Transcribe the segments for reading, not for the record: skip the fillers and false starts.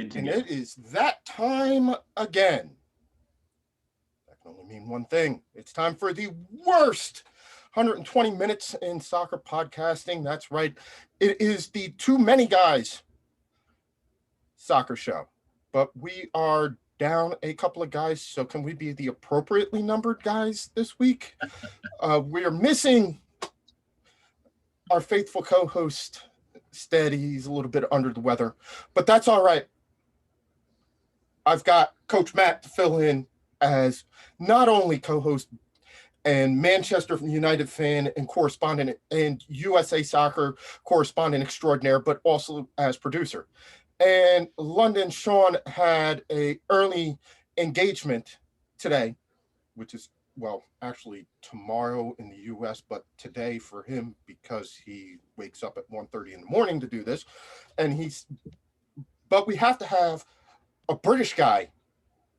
Good to And go. it is that time again. That can only mean one thing. It's time for the worst 120 minutes in soccer podcasting. That's right. It is the Too Many Guys soccer show. But we are down a couple of guys, so can we be the appropriately numbered guys this week? We are missing our faithful co-host, Stead. He's a little bit under the weather, but that's all right. I've got Coach Matt to fill in as not only co-host and Manchester United fan and correspondent and USA Soccer correspondent extraordinaire, but also as producer. And London Sean had a early engagement today, which is, well, actually tomorrow in the US, but today for him because he wakes up at 1:30 in the morning to do this. But we have to have a British guy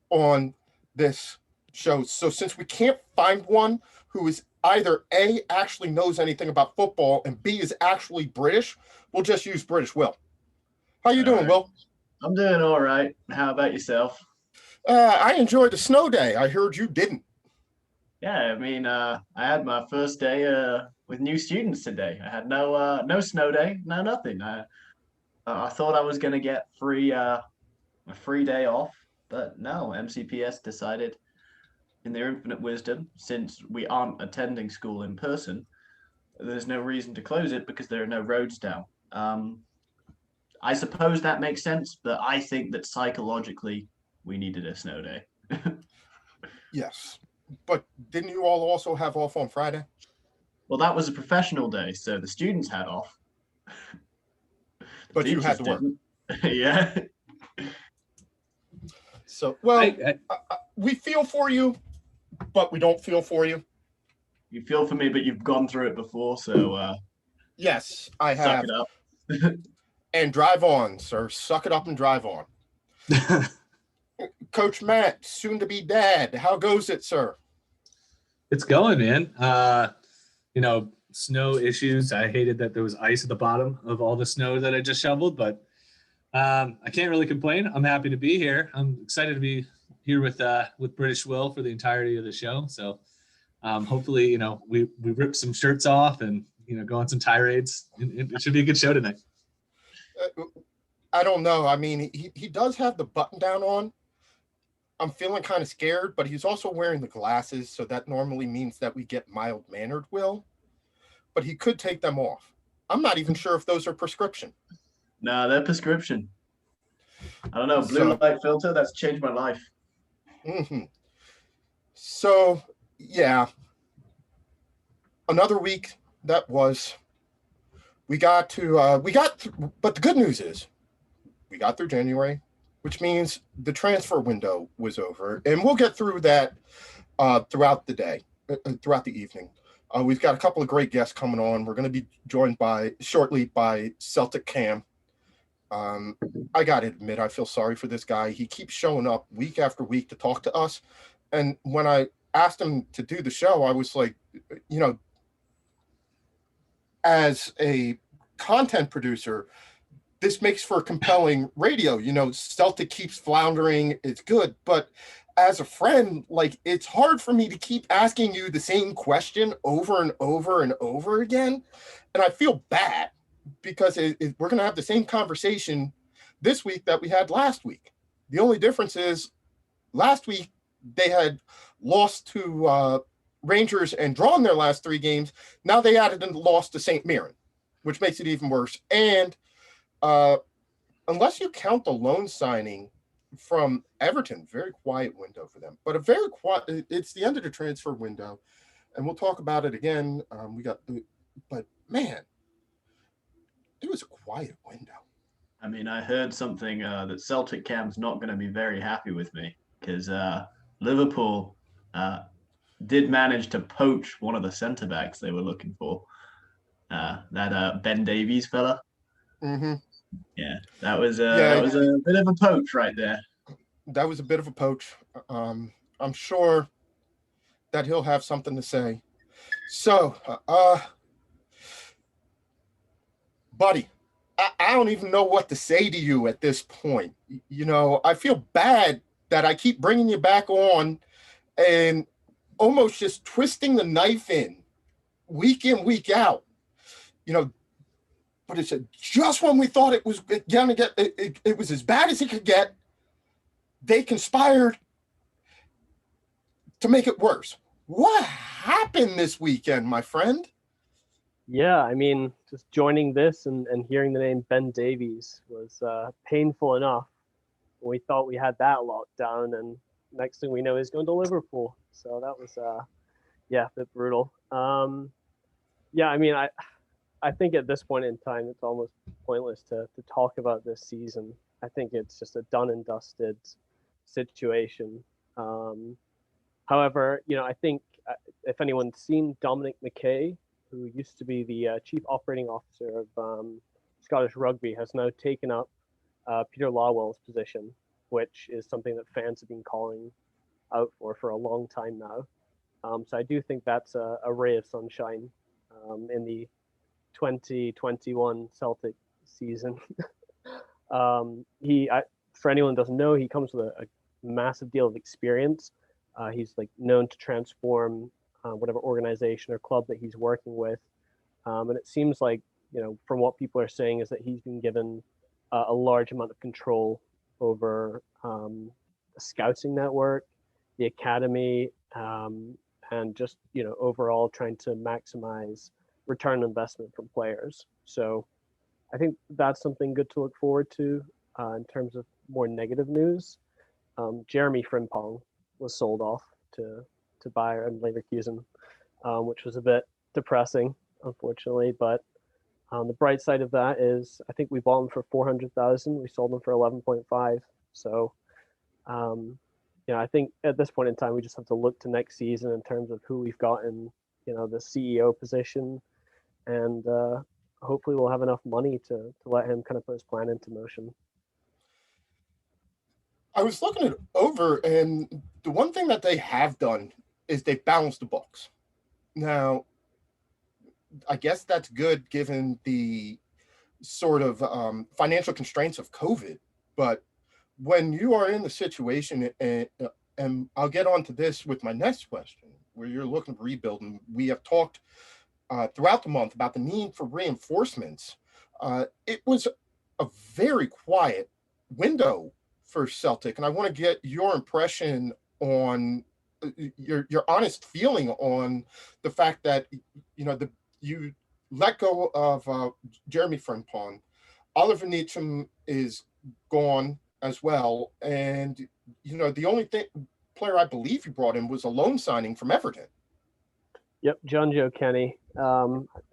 on this show. So since we can't find one who is either A, actually knows anything about football, and B, is actually British, we'll just use British Will. How you doing, Will? I'm doing all right. How about yourself? I enjoyed the snow day. I heard you didn't. Yeah, I mean, I had my first day with new students today. I had no snow day, no nothing. I thought I was gonna get a free day off, but no, MCPS decided in their infinite wisdom, since we aren't attending school in person, there's no reason to close it because there are no roads down. I suppose that makes sense, but I think that psychologically we needed a snow day. Yes. But didn't you all also have off on Friday? Well, that was a professional day, so the students had off. But you had to work. Yeah. So, well, we feel for you, but we don't feel for you. You feel for me, but you've gone through it before, so yes, I have. Suck it up. And drive on, sir. Suck it up and drive on. Coach Matt, soon to be dad. How goes it, sir? It's going, man. Snow issues. I hated that there was ice at the bottom of all the snow that I just shoveled, but I can't really complain. I'm happy to be here. I'm excited to be here with British Will for the entirety of the show. So hopefully, we rip some shirts off and, go on some tirades. It should be a good show tonight. I don't know. I mean, he does have the button down on. I'm feeling kind of scared, but he's also wearing the glasses, so that normally means that we get mild-mannered Will. But he could take them off. I'm not even sure if those are prescription. No, they're prescription. I don't know. Blue light filter, that's changed my life. Mm-hmm. So, yeah. Another week that was. But the good news is we got through January, which means the transfer window was over. And we'll get through that throughout the day, throughout the evening. We've got a couple of great guests coming on. We're going to be joined shortly by Celtic Cam. I got to admit, I feel sorry for this guy. He keeps showing up week after week to talk to us. And when I asked him to do the show, I was like, as a content producer, this makes for compelling radio. Celtic keeps floundering. It's good. But as a friend, it's hard for me to keep asking you the same question over and over and over again. And I feel bad because we're going to have the same conversation this week that we had last week. The only difference is last week they had lost to Rangers and drawn their last 3 games. Now they added and lost to St. Mirren, which makes it even worse. And unless you count the loan signing from Everton, very quiet window for them, but it's the end of the transfer window, and we'll talk about it again. But man, it was a quiet window. I mean, I heard something that Celtic Cam's not going to be very happy with me because Liverpool did manage to poach one of the centre backs they were looking for. That Ben Davies fella. Mm-hmm. Yeah, that was a bit of a poach right there. That was a bit of a poach. I'm sure that he'll have something to say. So, buddy, I don't even know what to say to you at this point. I feel bad that I keep bringing you back on and almost just twisting the knife in, week out. But it's just when we thought it was going to get, it was as bad as it could get, they conspired to make it worse. What happened this weekend, my friend? Yeah, I mean, just joining this and hearing the name Ben Davies was painful enough. We thought we had that locked down, and next thing we know, he's going to Liverpool. So that was, a bit brutal. Yeah, I mean, I think at this point in time, it's almost pointless to talk about this season. I think it's just a done and dusted situation. However, I think if anyone's seen Dominic McKay, who used to be the chief operating officer of Scottish Rugby, has now taken up Peter Lawwell's position, which is something that fans have been calling out for a long time now. So I do think that's a ray of sunshine in the 2021 Celtic season. For anyone who doesn't know, he comes with a massive deal of experience. He's known to transform whatever organization or club that he's working with. And it seems like, from what people are saying, is that he's been given a large amount of control over the scouting network, the academy, and just, overall trying to maximize return on investment from players. So I think that's something good to look forward to in terms of more negative news. Jeremy Frimpong was sold off to Bayer and Leverkusen, which was a bit depressing, unfortunately. But the bright side of that is I think we bought them for 400,000. We sold them for 11.5. So, I think at this point in time, we just have to look to next season in terms of who we've got in, the CEO position, and hopefully we'll have enough money to let him kind of put his plan into motion. I was looking it over, and the one thing that they have done is they balanced the books. Now, I guess that's good given the sort of financial constraints of COVID. But when you are in the situation, and I'll get onto this with my next question, where you're looking to rebuild, and we have talked throughout the month about the need for reinforcements. It was a very quiet window for Celtic, and I want to get your impression on your honest feeling on the fact that you let go of Jeremy Frimpong, Oliver Neacham is gone as well, and the only player I believe you brought in was a loan signing from Everton. Yep, John Joe Kenny. I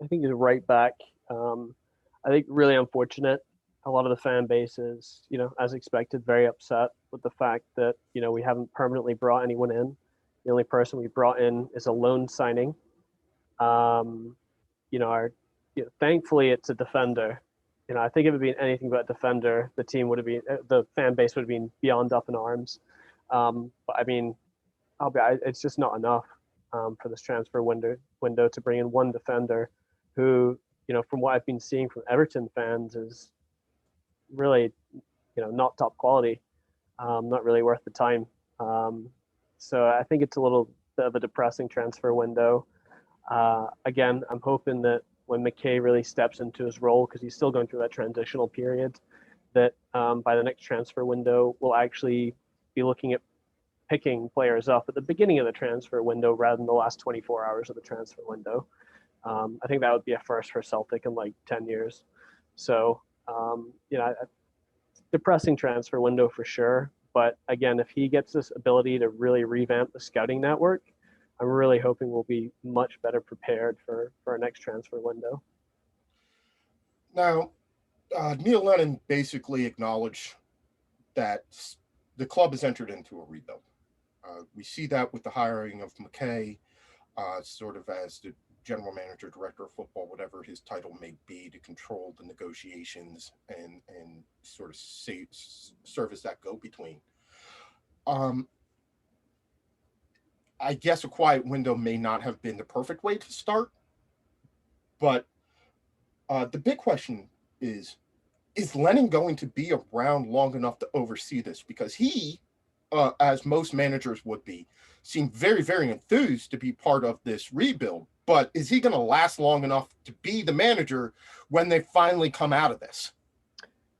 think he's right back. I think really unfortunate. A lot of the fan base is, as expected, very upset with the fact that, we haven't permanently brought anyone in. The only person we brought in is a loan signing. Thankfully it's a defender. I think if it had been anything but a defender, the fan base would have been beyond up in arms. But I mean, it's just not enough for this transfer window to bring in one defender who, from what I've been seeing from Everton fans, is really, not top quality, not really worth the time. So I think it's a little bit of a depressing transfer window. Again, I'm hoping that when McKay really steps into his role, because he's still going through that transitional period, that by the next transfer window, we'll actually be looking at picking players up at the beginning of the transfer window rather than the last 24 hours of the transfer window. I think that would be a first for Celtic in 10 years. So, depressing transfer window for sure. But again, if he gets this ability to really revamp the scouting network, I'm really hoping we'll be much better prepared for our next transfer window. Now, Neil Lennon basically acknowledged that the club has entered into a rebuild. We see that with the hiring of McKay, sort of as the general manager, director of football, whatever his title may be, to control the negotiations and sort of serve as that go-between. I guess a quiet window may not have been the perfect way to start, but the big question is, is Lennon going to be around long enough to oversee this? Because he, as most managers would be, seemed very, very enthused to be part of this rebuild. But is he going to last long enough to be the manager when they finally come out of this?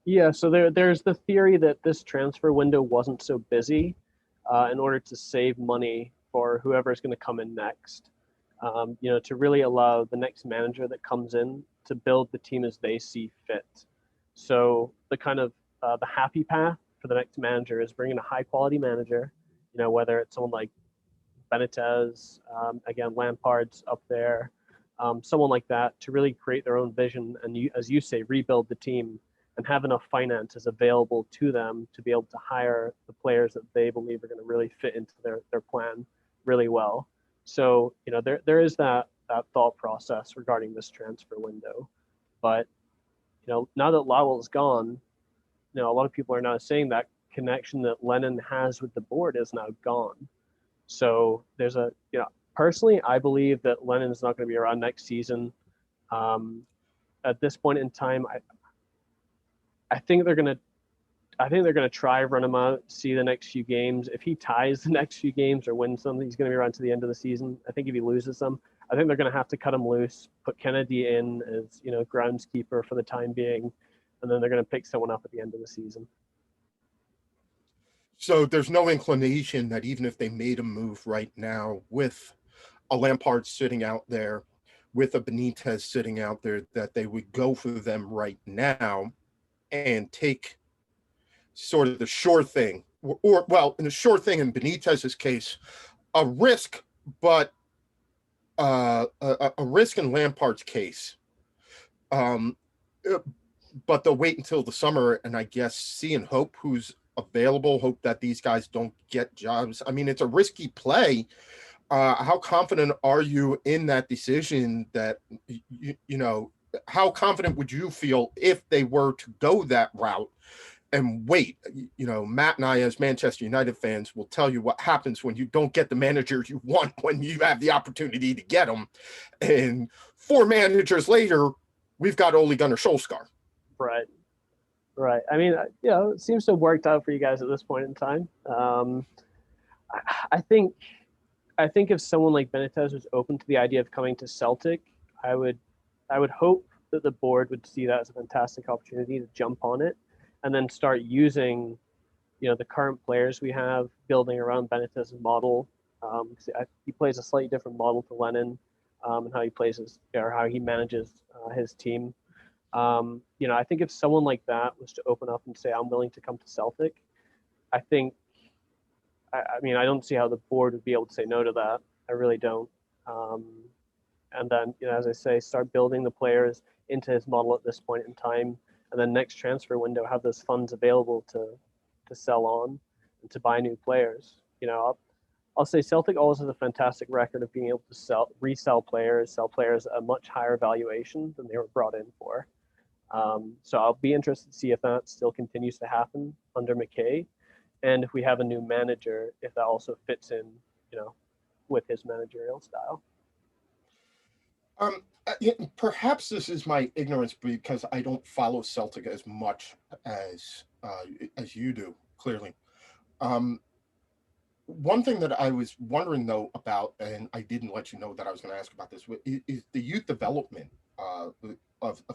Yeah, so there's the theory that this transfer window wasn't so busy in order to save money for whoever's going to come in next. To really allow the next manager that comes in to build the team as they see fit. So the kind of the happy path for the next manager is bringing a high quality manager, whether it's someone like Benitez, again, Lampard's up there, someone like that to really create their own vision and, as you say, rebuild the team and have enough finances available to them to be able to hire the players that they believe are going to really fit into their plan really well. So, there is that thought process regarding this transfer window. But, now that Lowell's gone, a lot of people are now saying that connection that Lennon has with the board is now gone. So there's personally, I believe that Lennon's not going to be around next season. At this point in time, I think they're going to try run him out, see the next few games. If he ties the next few games or wins some, he's going to be around to the end of the season. I think if he loses some, I think they're going to have to cut him loose, put Kennedy in as groundskeeper for the time being, and then they're going to pick someone up at the end of the season. So there's no inclination that even if they made a move right now with a Lampard sitting out there, with a Benitez sitting out there, that they would go for them right now and take sort of the sure thing, or in the sure thing in Benitez's case, a risk, but a risk in Lampard's case. But they'll wait until the summer and I guess see and hope who's available, hope that these guys don't get jobs. I mean, it's a risky play. How confident are you in that decision? That how confident would you feel if they were to go that route and wait? Matt and I, as Manchester United fans, will tell you what happens when you don't get the manager you want when you have the opportunity to get them. And 4 managers later, we've got Ole Gunnar Solskjaer. Right. I mean, it seems to have worked out for you guys at this point in time. I think if someone like Benitez was open to the idea of coming to Celtic, I would hope that the board would see that as a fantastic opportunity to jump on it and then start using, the current players we have, building around Benitez's model. He plays a slightly different model to Lennon, and how he plays how he manages his team. I think if someone like that was to open up and say, I'm willing to come to Celtic, I don't see how the board would be able to say no to that. I really don't. And then, as I say, start building the players into his model at this point in time. And then next transfer window, have those funds available to sell on and to buy new players. I'll say Celtic always has a fantastic record of being able to resell players, sell players at a much higher valuation than they were brought in for. So I'll be interested to see if that still continues to happen under McKay, and if we have a new manager, if that also fits in, with his managerial style. Perhaps this is my ignorance because I don't follow Celtic as much as you do, clearly. One thing that I was wondering though about, and I didn't let you know that I was going to ask about this, is the youth development of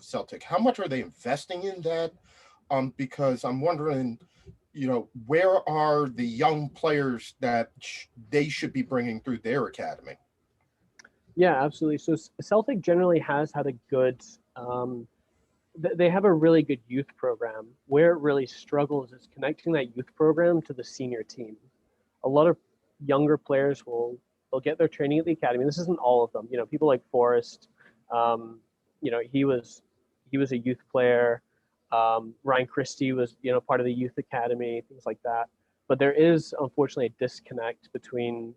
Celtic. How much are they investing in that? Because I'm wondering, where are the young players that they should be bringing through their academy? Yeah, absolutely. So Celtic generally has had a good, they have a really good youth program. Where it really struggles is connecting that youth program to the senior team. A lot of younger players they'll get their training at the academy. This isn't all of them. People like Forrest, he was a youth player. Ryan Christie was, part of the youth academy, things like that. But there is unfortunately a disconnect between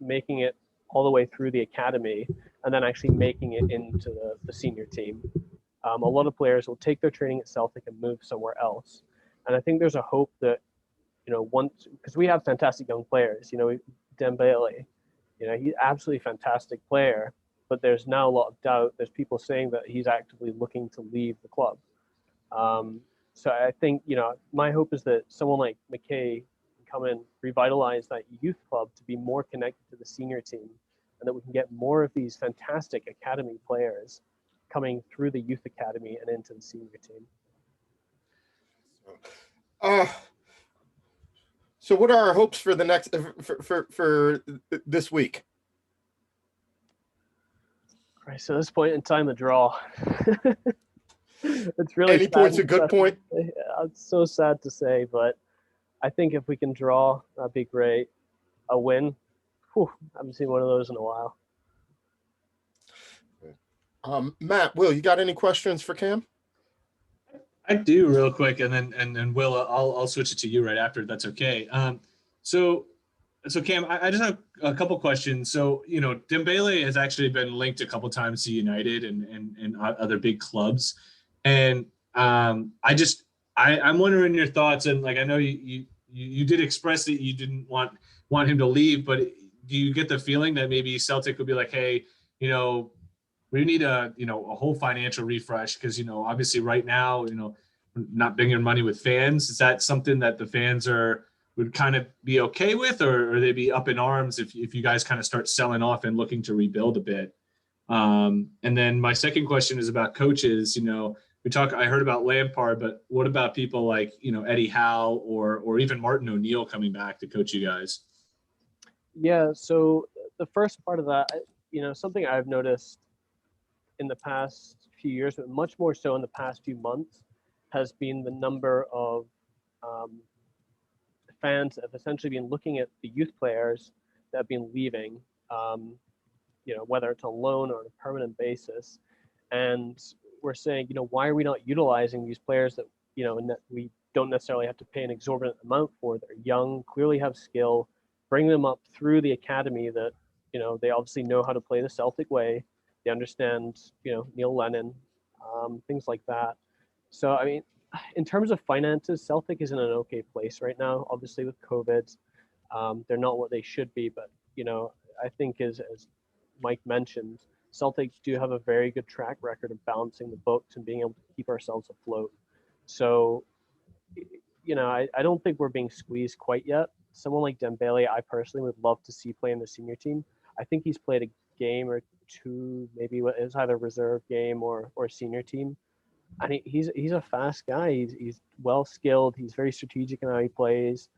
making it all the way through the academy and then actually making it into the senior team. A lot of players will take their training at Celtic and move somewhere else. And I think there's a hope that, once, because we have fantastic young players, Dembele, he's absolutely fantastic player, but there's now a lot of doubt. There's people saying that he's actively looking to leave the club. So I think, my hope is that someone like McKay can come and revitalize that youth club to be more connected to the senior team, and that we can get more of these fantastic academy players coming through the youth academy and into the senior team. So what are our hopes for the next for this week? Right. So at this point in time, a draw. It's really Any point's a good point. It's so sad to say, but I think if we can draw, that'd be great. A win, I haven't seen one of those in a while. Matt, Will, you got any questions for Cam? I do real quick, and then Will, I'll switch it to you right after. If that's okay. So Cam, I just have a couple questions. So Dembele has actually been linked a couple times to United and other big clubs, and I'm wondering your thoughts. And like I know you did express that you didn't want him to leave, but do you get the feeling that maybe Celtic would be like, hey, we need a whole financial refresh because obviously right now not bringing money with fans, is that something that the fans would kind of be okay with, or they be up in arms if you guys kind of start selling off and looking to rebuild a bit? And then my second question is about coaches. I heard about Lampard, but what about people like Eddie Howe or even Martin O'Neill coming back to coach you guys? Yeah. So the first part of that, something I've noticed in the past few years, but much more so in the past few months, has been the number of fans that have essentially been looking at the youth players that have been leaving, whether it's on loan or on a permanent basis. And we're saying, why are we not utilizing these players that, and that we don't necessarily have to pay an exorbitant amount for? They're young, clearly have skill, bring them up through the academy that, they obviously know how to play the Celtic way. They understand, Neil Lennon, things like that. So, I mean, in terms of finances, Celtic is in an okay place right now. Obviously, with COVID, they're not what they should be. But, I think as Mike mentioned, Celtic do have a very good track record of balancing the books and being able to keep ourselves afloat. So, I don't think we're being squeezed quite yet. Someone like Dembele, I personally would love to see play in the senior team. I think he's played a game or two, maybe it was either reserve game or senior team. And he's a fast guy. He's well skilled. He's very strategic in how he plays.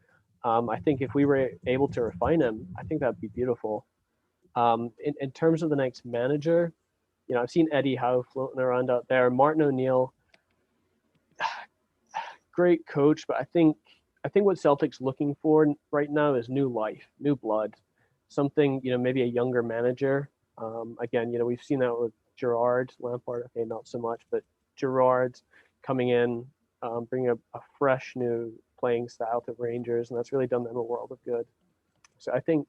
I think if we were able to refine him, I think that'd be beautiful. In terms of the next manager, I've seen Eddie Howe floating around out there. Martin O'Neill, great coach, but I think what Celtic's looking for right now is new life, new blood, something, maybe a younger manager. Again, we've seen that with Gerrard, Lampard, okay, not so much, but Gerrard coming in, bringing a fresh new playing style to Rangers, and that's really done them a world of good. So I think,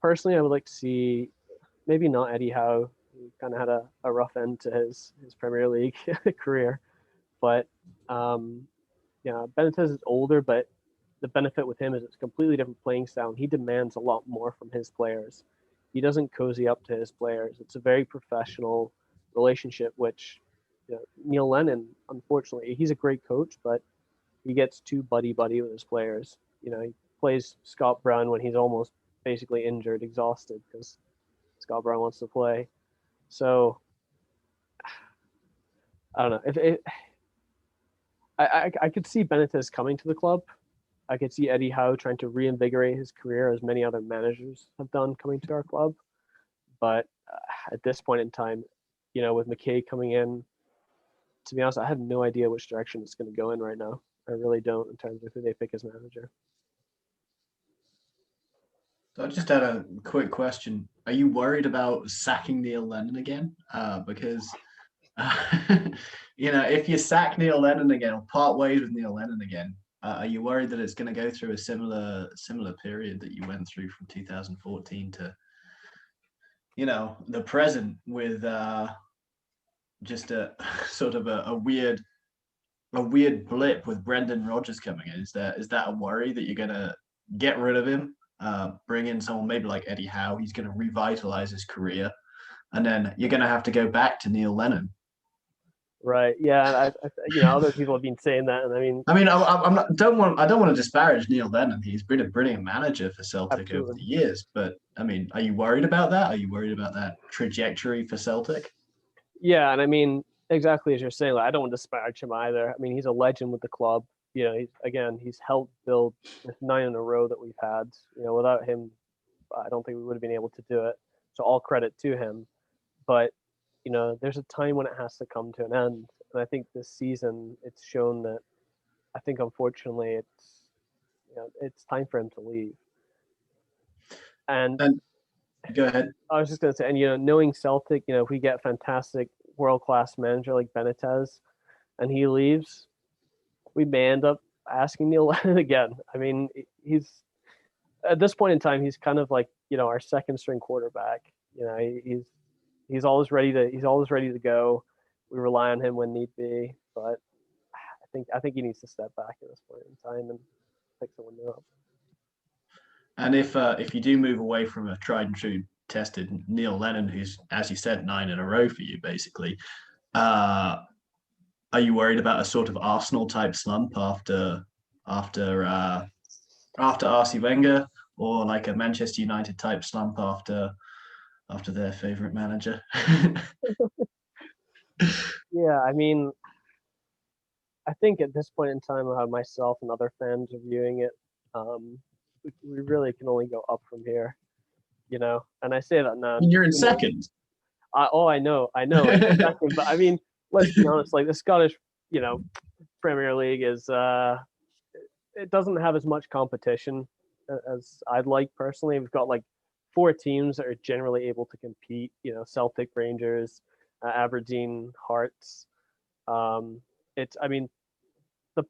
personally, I would like to see maybe not Eddie Howe. He kind of had a rough end to his Premier League career, but Benitez is older, but the benefit with him is it's a completely different playing style, and he demands a lot more from his players. He doesn't cozy up to his players. It's a very professional relationship, which Neil Lennon, unfortunately, he's a great coach, but he gets too buddy-buddy with his players. He plays Scott Brown when he's almost basically injured, exhausted, because Scott Brown wants to play. So, I don't know. I could see Benitez coming to the club. I could see Eddie Howe trying to reinvigorate his career, as many other managers have done coming to our club. But at this point in time, with McKay coming in, to be honest, I have no idea which direction it's going to go in right now. I really don't, in terms of who they pick as manager. So I just had a quick question. Are you worried about sacking Neil Lennon again? Because, if you sack Neil Lennon again or part ways with Neil Lennon again, are you worried that it's going to go through a similar period that you went through from 2014 to, the present, with just a sort of a weird blip with Brendan Rodgers coming in? Is that a worry that you're going to get rid of him, bring in someone maybe like Eddie Howe? He's going to revitalize his career, and then you're going to have to go back to Neil Lennon. Right. Yeah. Other people have been saying that, and I mean, I'm not I don't want to disparage Neil Lennon. He's been a brilliant manager for Celtic over absolutely. the years, but I mean, are you worried about that? Are you worried about that trajectory for Celtic? Yeah, and I mean, exactly as you're saying, like, I don't want to disparage him either. I mean, he's a legend with the club. He's helped build this 9 in a row that we've had. Without him, I don't think we would have been able to do it. So all credit to him. But there's a time when it has to come to an end, and I think this season it's shown that. I think unfortunately it's time for him to leave. And go ahead. I was just going to say, and knowing Celtic, if we get a fantastic world-class manager like Benitez, and he leaves, we may end up asking Neil Lennon again. I mean, he's at this point in time, he's kind of like our second string quarterback. He's always ready to go. We rely on him when need be, but I think he needs to step back at this point in time and pick someone new up. And if you do move away from a tried and true tested Neil Lennon, who's, as you said, 9 in a row for you, basically, are you worried about a sort of Arsenal type slump after Arsene Wenger, or like a Manchester United type slump after their favorite manager? Yeah, I mean, I think at this point in time, how myself and other fans are viewing it, we really can only go up from here, And I say that now. And you're in second. I know, second, but I mean, let's be honest. Like the Scottish, Premier League is, it doesn't have as much competition as I'd like personally. We've got like 4 teams that are generally able to compete. Celtic, Rangers, Aberdeen, Hearts. The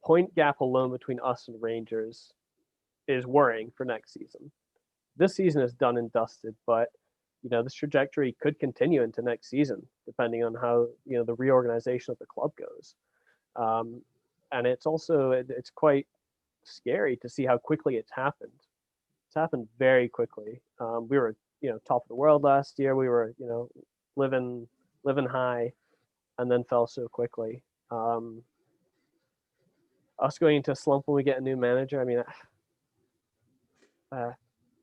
point gap alone between us and Rangers is worrying for next season. This season is done and dusted, but this trajectory could continue into next season, depending on how the reorganization of the club goes. And it's quite scary to see how quickly it's happened. It's happened very quickly. We were top of the world last year. We were living high, and then fell so quickly. Us going into a slump when we get a new manager, I mean,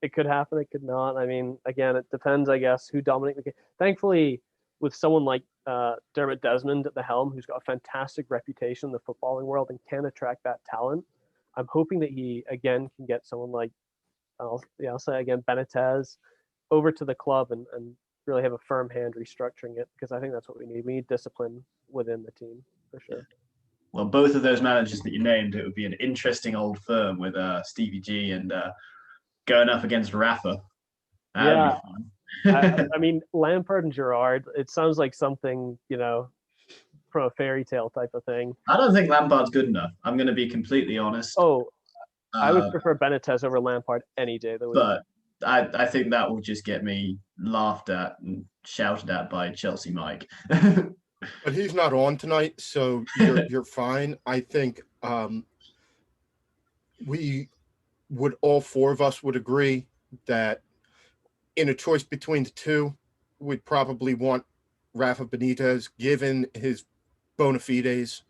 it could happen, it could not. I mean, again, it depends, I guess, who dominates. Thankfully, with someone like Dermot Desmond at the helm, who's got a fantastic reputation in the footballing world and can attract that talent, I'm hoping that he, again, can get someone like, I'll say again, Benitez over to the club and really have a firm hand restructuring it, because I think that's what we need. We need discipline within the team, for sure. Well, both of those managers that you named, it would be an interesting old firm with Stevie G and going up against Rafa. Yeah. I mean, Lampard and Gerrard, it sounds like something, from a fairy tale type of thing. I don't think Lampard's good enough. I'm going to be completely honest. Oh, I would prefer Benitez over Lampard any day of the week. But I think that will just get me laughed at and shouted at by Chelsea Mike. But he's not on tonight, so you're fine. I think all 4 of us would agree that in a choice between the two, we'd probably want Rafa Benitez, given his bona fides.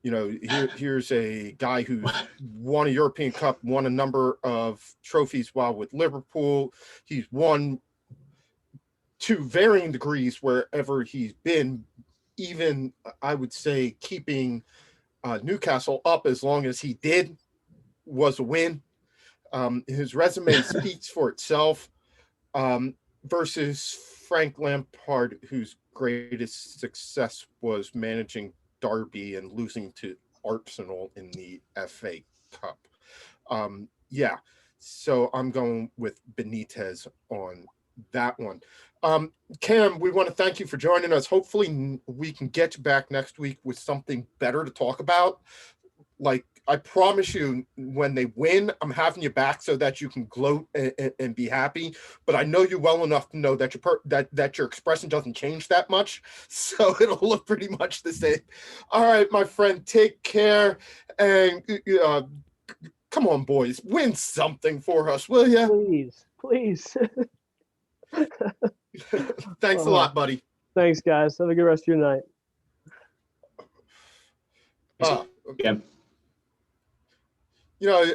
Here's a guy who's won a European Cup, won a number of trophies while with Liverpool. He's won to varying degrees wherever he's been, even, I would say, keeping Newcastle up as long as he did was a win. His resume speaks for itself, versus Frank Lampard, whose greatest success was managing Derby and losing to Arsenal in the FA Cup. So I'm going with Benitez on that one. Cam, we want to thank you for joining us. Hopefully we can get you back next week with something better to talk about. Like, I promise you, when they win, I'm having you back so that you can gloat and be happy. But I know you well enough to know that that your expression doesn't change that much, so it'll look pretty much the same. All right, my friend, take care, and come on, boys, win something for us, will you? Please. Thanks a lot, buddy. Thanks, guys. Have a good rest of your night. Yeah. You know,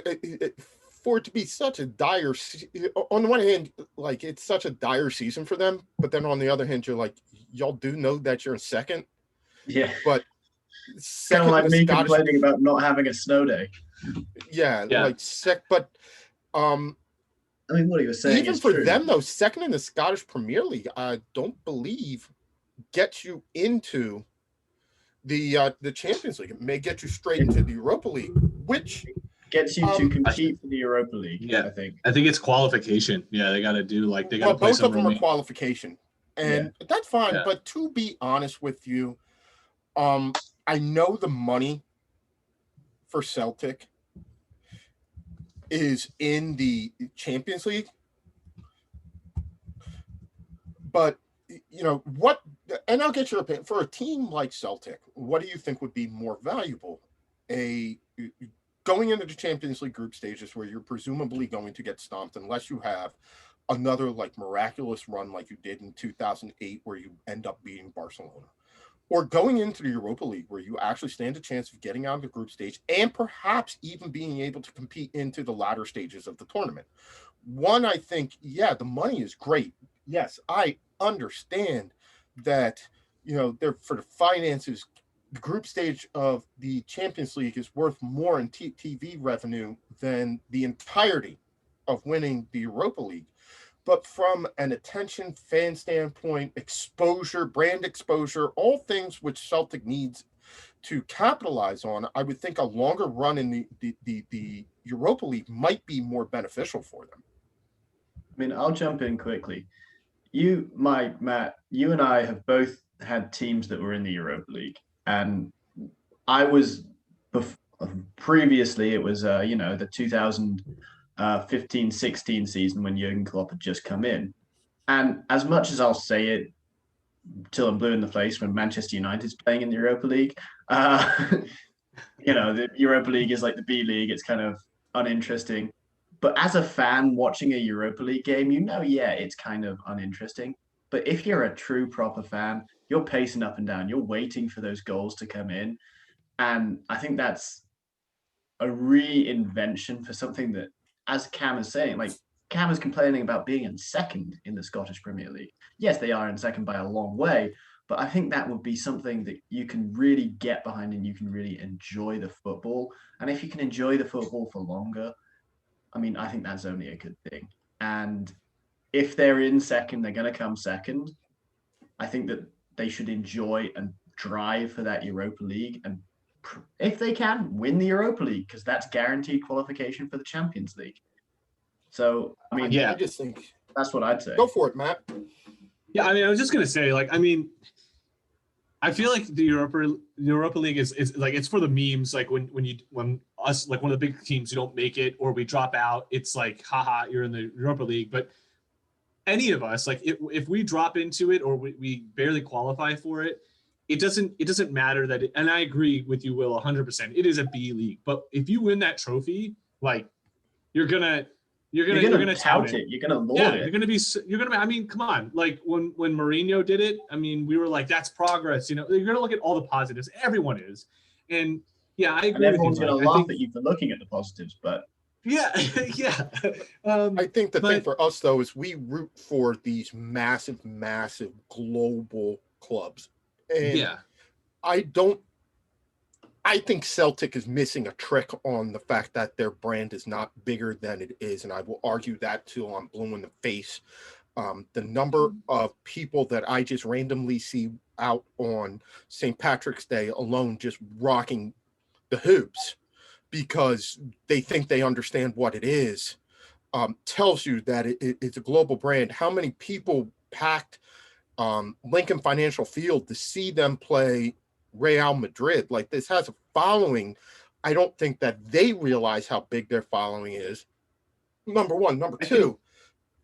for it to be such a dire, on the one hand, like it's such a dire season for them, but then on the other hand, you're like, y'all do know that you're in second, Yeah. but Kind of second like in the me Scottish, complaining about not having a snow day. yeah, Yeah. like but I mean, what he was saying even is for true. them though, second in the Scottish Premier League, I don't believe gets you into the Champions League. It may get you straight into the Europa League, which gets you to compete for the Europa League. Yeah. I think. I think it's qualification. Yeah, they got to do like they got to play both some of them are qualification, and that's fine. Yeah. But to be honest with you, I know the money for Celtic is in the Champions League, but you know what, and I'll get your opinion. For a team like Celtic, what do you think would be more valuable? Going into the Champions League group stages where you're presumably going to get stomped unless you have another like miraculous run like you did in 2008 where you end up beating Barcelona, or going into the Europa League where you actually stand a chance of getting out of the group stage and perhaps even being able to compete into the latter stages of the tournament. One, I think, yeah, the money is great. Yes, I understand that, you know, they're for the finances. The group stage of the Champions League is worth more in TV revenue than the entirety of winning the Europa League. But from an attention fan standpoint, exposure, brand exposure, all things which Celtic needs to capitalize on, I would think a longer run in the Europa League might be more beneficial for them. I mean, I'll jump in quickly. Matt, you and I have both had teams that were in the Europa League, and I was previously it was the 2015-16 season when Jurgen Klopp had just come in, and as much as I'll say it till I'm blue in the face when Manchester United's playing in the Europa League, the Europa League is like the B League. It's kind of uninteresting. But as a fan watching a Europa League game, it's kind of uninteresting. But if you're a true proper fan, you're pacing up and down. You're waiting for those goals to come in. And I think that's a reinvention for something that, as Cam is saying, like Cam is complaining about being in second in the Scottish Premier League. Yes, they are in second by a long way, but I think that would be something that you can really get behind and you can really enjoy the football. And if you can enjoy the football for longer, I mean, I think that's only a good thing. And if they're in second, they're going to come second. I think that they should enjoy and drive for that Europa League. And if they can, win the Europa League, because that's guaranteed qualification for the Champions League. So, I mean, I just think that's what I'd say. Go for it, Matt. Yeah, I mean, I was just going to say, I feel like the Europa League is like, it's for the memes. Like when us, like one of the big teams, you don't make it or we drop out, it's like, haha, you're in the Europa League. But any of us, like if we drop into it or we barely qualify for it, it doesn't matter that it, and I agree with you, Will, 100%. It is a B league, but if you win that trophy, like you're gonna tout it. You're gonna laud it. You're gonna. I mean, come on. Like when Mourinho did it, I mean, we were like, that's progress. You know, you're gonna look at all the positives. Everyone is, and yeah, I agree. And everyone's gonna laugh at you for looking at the positives, but yeah, yeah. I think the thing for us though is we root for these massive global clubs, and yeah, I think Celtic is missing a trick on the fact that their brand is not bigger than it is, and I will argue that till I'm blue in the face. The number of people that I just randomly see out on St. Patrick's Day alone just rocking the hoops because they think they understand what it is, tells you that it's a global brand. How many people packed Lincoln Financial Field to see them play Real Madrid? Like, this has a following. I don't think that they realize how big their following is. Number one. Number two,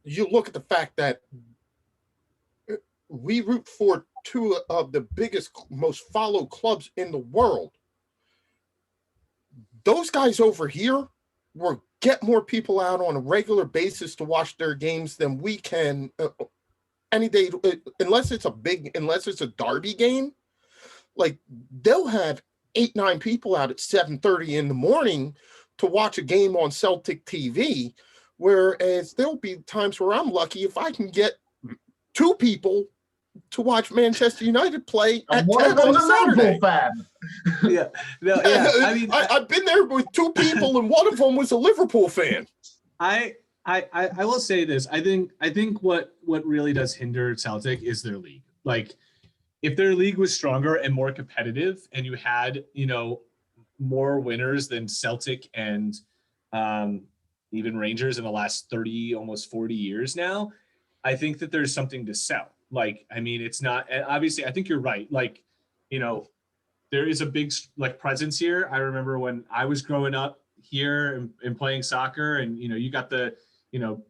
you look at the fact that we root for two of the biggest, most followed clubs in the world. Those guys over here will get more people out on a regular basis to watch their games than we can any day, unless it's a derby game. Like, they'll have 8-9 people out at 7:30 in the morning to watch a game on Celtic TV, whereas there'll be times where I'm lucky if I can get 2 people to watch Manchester United play at And one 10 of them's on a Saturday. Liverpool fan. Yeah, no, yeah. I mean, I've been there with 2 people, and one of them was a Liverpool fan. I will say this. I think what really does hinder Celtic is their league. Like, if their league was stronger and more competitive, and you had, you know, more winners than Celtic and even Rangers in the last 30, almost 40 years now, I think that there's something to sell. Like, I mean, it's not, and obviously, I think you're right. Like, you know, there is a big like presence here. I remember when I was growing up here and playing soccer, and, you know, you got the, you know,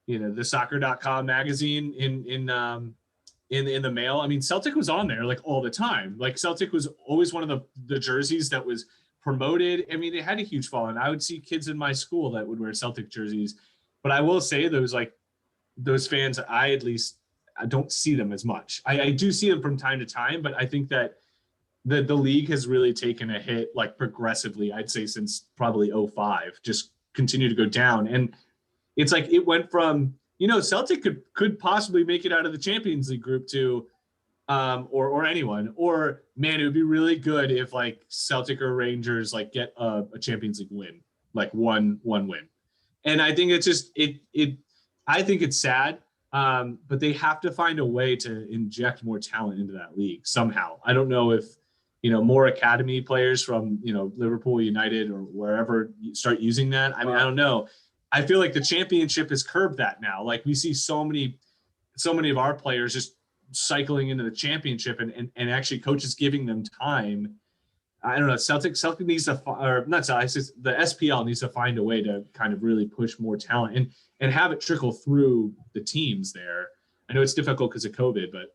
the soccer.com magazine in the mail. I mean, Celtic was on there like all the time. Like, Celtic was always one of the jerseys that was promoted. I mean, it had a huge following. I would see kids in my school that would wear Celtic jerseys, but I will say those fans, I don't see them as much. I do see them from time to time, but I think that the league has really taken a hit, like, progressively, I'd say since probably 05, just continue to go down. And it's like, it went from, you know, Celtic could possibly make it out of the Champions League group to, or anyone, or, man, it would be really good if, like, Celtic or Rangers, like, get a Champions League win, like one win. And I think it's just, I think it's sad, but they have to find a way to inject more talent into that league somehow. I don't know if, you know, more academy players from, you know, Liverpool, United, or wherever start using that. I mean, I don't know. I feel like the championship has curbed that now. Like, we see so many of our players just cycling into the championship, and actually coaches giving them time. I don't know. Celtic needs to, or not Celtic, the SPL needs to find a way to kind of really push more talent and have it trickle through the teams there. I know it's difficult because of COVID, but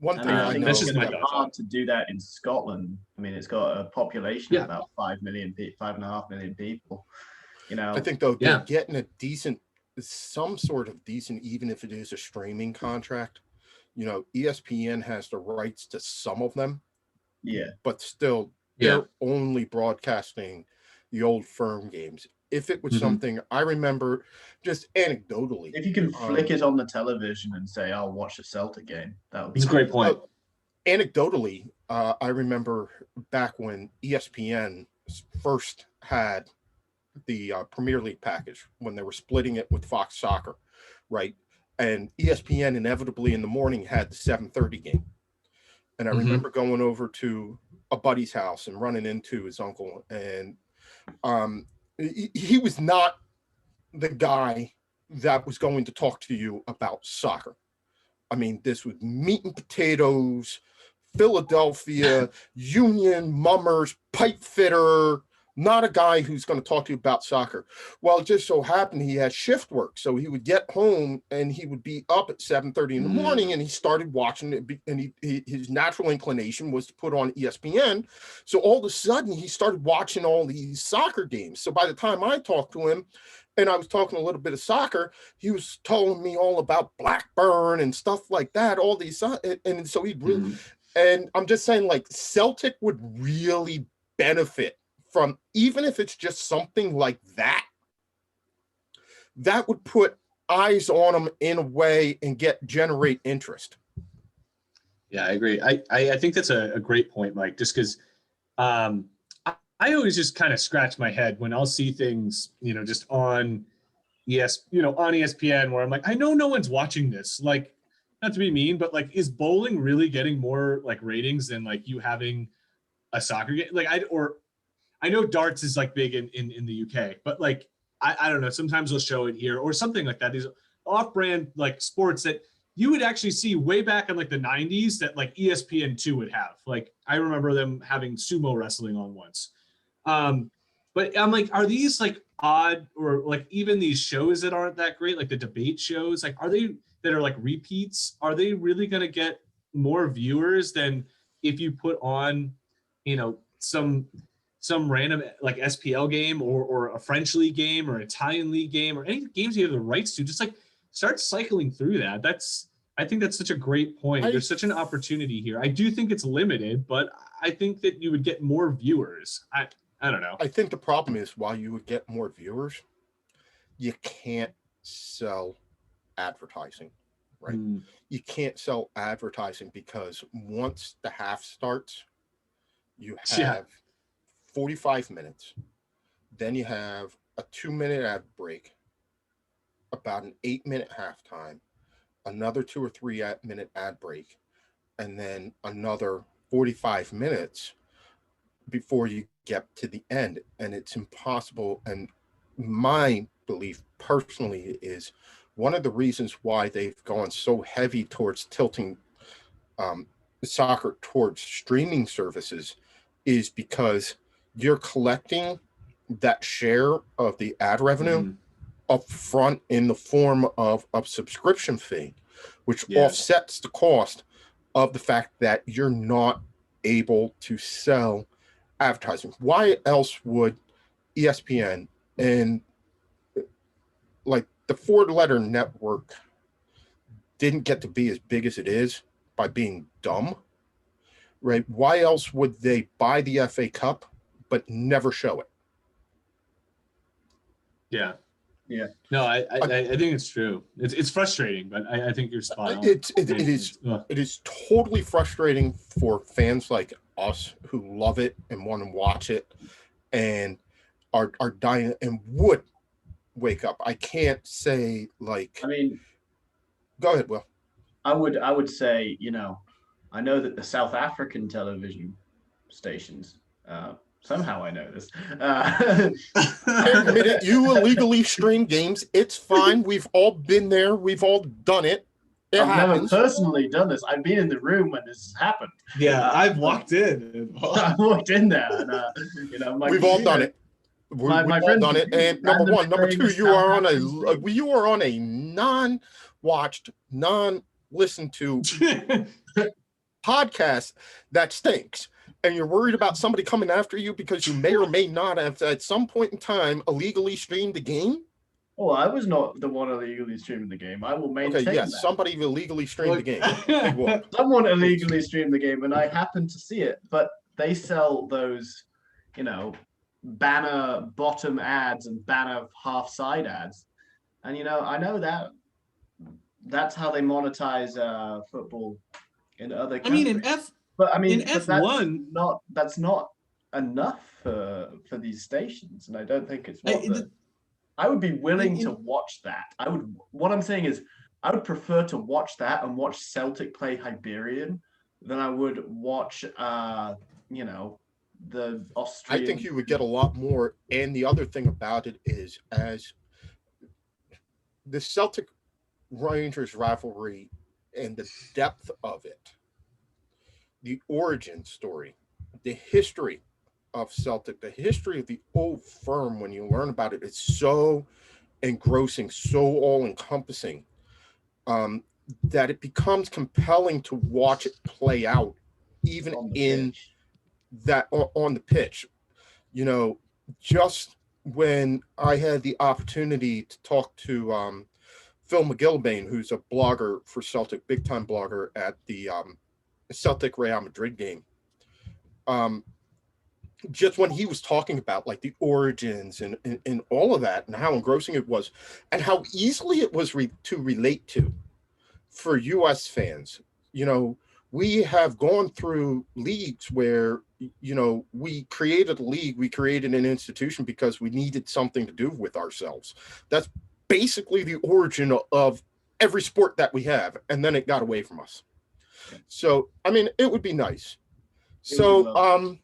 One thing I I think know it's just going my to be thoughts. hard to do that in Scotland. I mean, it's got a population Yeah. of about 5 million, 5.5 million people. You know, I think, though, Yeah. they're getting some sort of decent, even if it is a streaming contract. You know, ESPN has the rights to some of them, yeah, but still, they're only broadcasting the old firm games. If it was Mhm. something, I remember just anecdotally, if you can flick it on the television and say, "I'll watch the Celtic game," that would be It's a great point. anecdotally, I remember back when ESPN first had the Premier League package, when they were splitting it with Fox Soccer, right? And ESPN inevitably in the morning had the 7:30 game. And I remember going over to a buddy's house and running into his uncle, and he was not the guy that was going to talk to you about soccer. I mean, this was meat and potatoes, Philadelphia, Union, Mummers, pipe fitter, not a guy who's going to talk to you about soccer. Well, it just so happened he had shift work. So he would get home and he would be up at 7:30 in the morning, and he started watching it. And his natural inclination was to put on ESPN. So all of a sudden he started watching all these soccer games. So by the time I talked to him, and I was talking a little bit of soccer, he was telling me all about Blackburn and stuff like that, all these, and so he'd really, and I'm just saying, like, Celtic would really benefit from, even if it's just something like that, that would put eyes on them in a way and generate interest. Yeah, I agree. I think that's a great point, Mike, just because I always just kind of scratch my head when I'll see things, you know, just on on ESPN, where I'm like, I know no one's watching this. Like, not to be mean, but, like, is bowling really getting more, like, ratings than, like, you having a soccer game? Like, I know darts is, like, big in the UK, but, like, I don't know. Sometimes they'll show it here or something like that. These off-brand, like, sports that you would actually see way back in, like, the 90s that, like, ESPN2 would have. Like, I remember them having sumo wrestling on once. But I'm like, are these, like, odd, or, like, even these shows that aren't that great, like the debate shows, like, are they, that are like repeats, are they really going to get more viewers than if you put on, you know, some random, like, SPL game or a French league game or Italian league game or any games you have the rights to? Just, like, start cycling through that. That's, I think that's such a great point. There's such an opportunity here. I do think it's limited, but I think that you would get more viewers. I don't know. I think the problem is while you would get more viewers, you can't sell advertising, right? You can't sell advertising because once the half starts, you have 45 minutes. Then you have a 2-minute ad break, about an 8-minute halftime, another 2 or 3-minute ad break, and then another 45 minutes before you get to the end. And it's impossible. And my belief personally is one of the reasons why they've gone so heavy towards tilting soccer towards streaming services is because you're collecting that share of the ad revenue up front in the form of a subscription fee, which offsets the cost of the fact that you're not able to sell advertising. Why else would ESPN and like the 4-letter network didn't get to be as big as it is by being dumb, right? Why else would they buy the FA Cup but never show it? Yeah. No, I think it's true. It's frustrating, but I think you're spot on. It is totally frustrating for fans like us who love it and want to watch it and are dying and would wake up. I can't say like. I mean, go ahead, Will. I would say, I know that the South African television stations. Somehow I know this. Admit it, you illegally stream games. It's fine. We've all been there. We've all done it. I've never personally done this. I've been in the room when this happened. Yeah, I've walked in. I walked in there, and we've all done it. We've all done it. And number one, number two, you are on a non-watched, non-listened to podcast that stinks. And you're worried about somebody coming after you because you may or may not have at some point in time illegally streamed the game? Oh, I was not the one illegally streaming the game. I will maintain that. Somebody illegally streamed the game. Someone illegally streamed the game, and I happened to see it. But they sell those, banner bottom ads and banner half side ads, and I know that that's how they monetize football in other countries. In F1, that's not enough for these stations, and I don't think it's I would be willing to watch that. What I'm saying is, I would prefer to watch that and watch Celtic play Hibernian than I would watch, the Austrian. I think you would get a lot more. And the other thing about it is, as the Celtic Rangers rivalry and the depth of it, the origin story, the history of Celtic, the history of the old firm, when you learn about it, it's so engrossing, so all-encompassing, that it becomes compelling to watch it play out, even on the pitch. Just when I had the opportunity to talk to Phil McGillibane, who's a blogger for Celtic, big-time blogger at the Celtic Real Madrid game, just when he was talking about like the origins and all of that and how engrossing it was and how easily it was to relate to for US fans. We have gone through leagues where, we created a league, we created an institution because we needed something to do with ourselves. That's basically the origin of every sport that we have. And then it got away from us. So, it would be nice. So,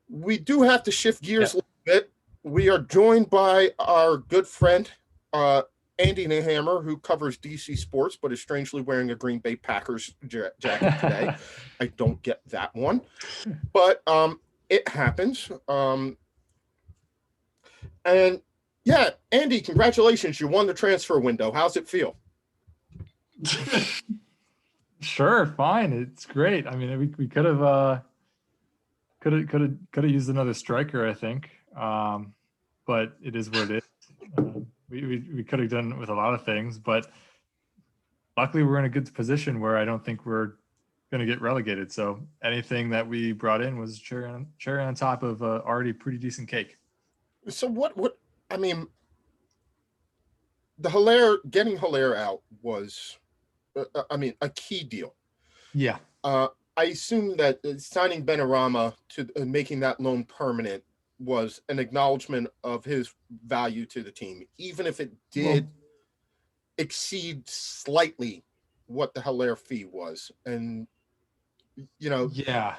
we do have to shift gears a little bit. We are joined by our good friend, Andy Nehammer, who covers DC sports, but is strangely wearing a Green Bay Packers jacket today. I don't get that one, but it happens. And yeah, Andy, congratulations. You won the transfer window. How's it feel? Sure, fine. It's great. We could have used another striker, I think. But it is what it is. We could have done it with a lot of things, but luckily we're in a good position where I don't think we're going to get relegated. So anything that we brought in was cherry on top of already pretty decent cake. So what I mean, getting Hilaire out was, a key deal. Yeah. I assume that signing Benrahma to making that loan permanent was an acknowledgement of his value to the team, even if it did exceed slightly what the Hilaire fee was. And yeah,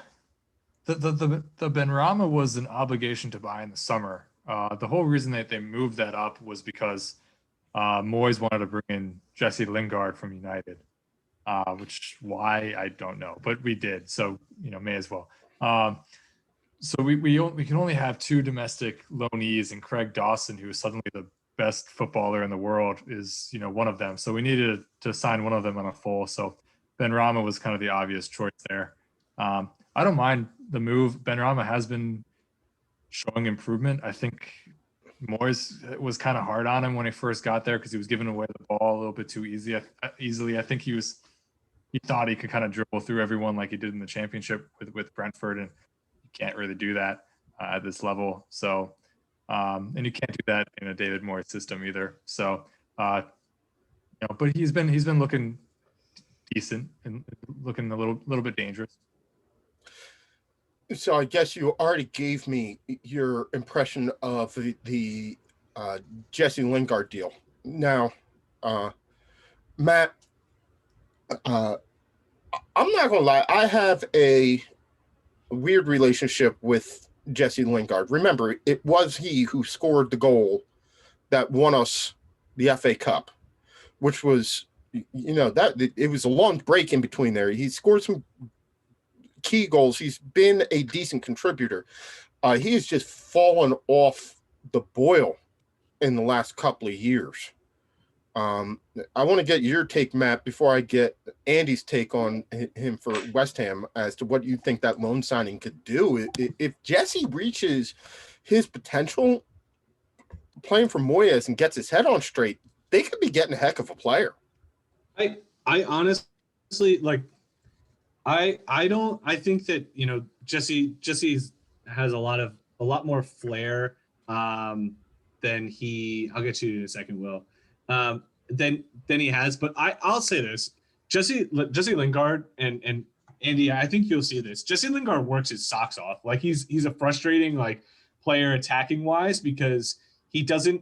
the Benrahma was an obligation to buy in the summer. The whole reason that they moved that up was because Moyes wanted to bring in Jesse Lingard from United. Which why I don't know, but we did, so may as well. So we can only have 2 domestic loanees, and Craig Dawson, who is suddenly the best footballer in the world, is one of them. So we needed to sign one of them on a full. So Benrahma was kind of the obvious choice there. I don't mind the move. Benrahma has been showing improvement. I think Moyes was kind of hard on him when he first got there because he was giving away the ball a little bit too easily. I think he thought he could kind of dribble through everyone like he did in the championship with Brentford, and you can't really do that at this level. So, and you can't do that in a David Moyes system either. So, but he's been looking decent and looking a little bit dangerous. So I guess you already gave me your impression of the Jesse Lingard deal. Now, Matt, I'm not gonna lie, I have a weird relationship with Jesse Lingard. Remember, it was he who scored the goal that won us the FA Cup, which was, that it was a long break in between there. He scored some key goals. He's been a decent contributor. He has just fallen off the boil in the last couple of years. I want to get your take, Matt, before I get Andy's take on him for West Ham as to what you think that loan signing could do. If Jesse reaches his potential playing for Moyes and gets his head on straight, they could be getting a heck of a player. I honestly I think that Jesse has a lot more flair than he. I'll get to you in a second, Will. Than he has, but I'll say this: Jesse Lingard and Andy, I think you'll see this. Jesse Lingard works his socks off. Like he's a frustrating player attacking wise because he doesn't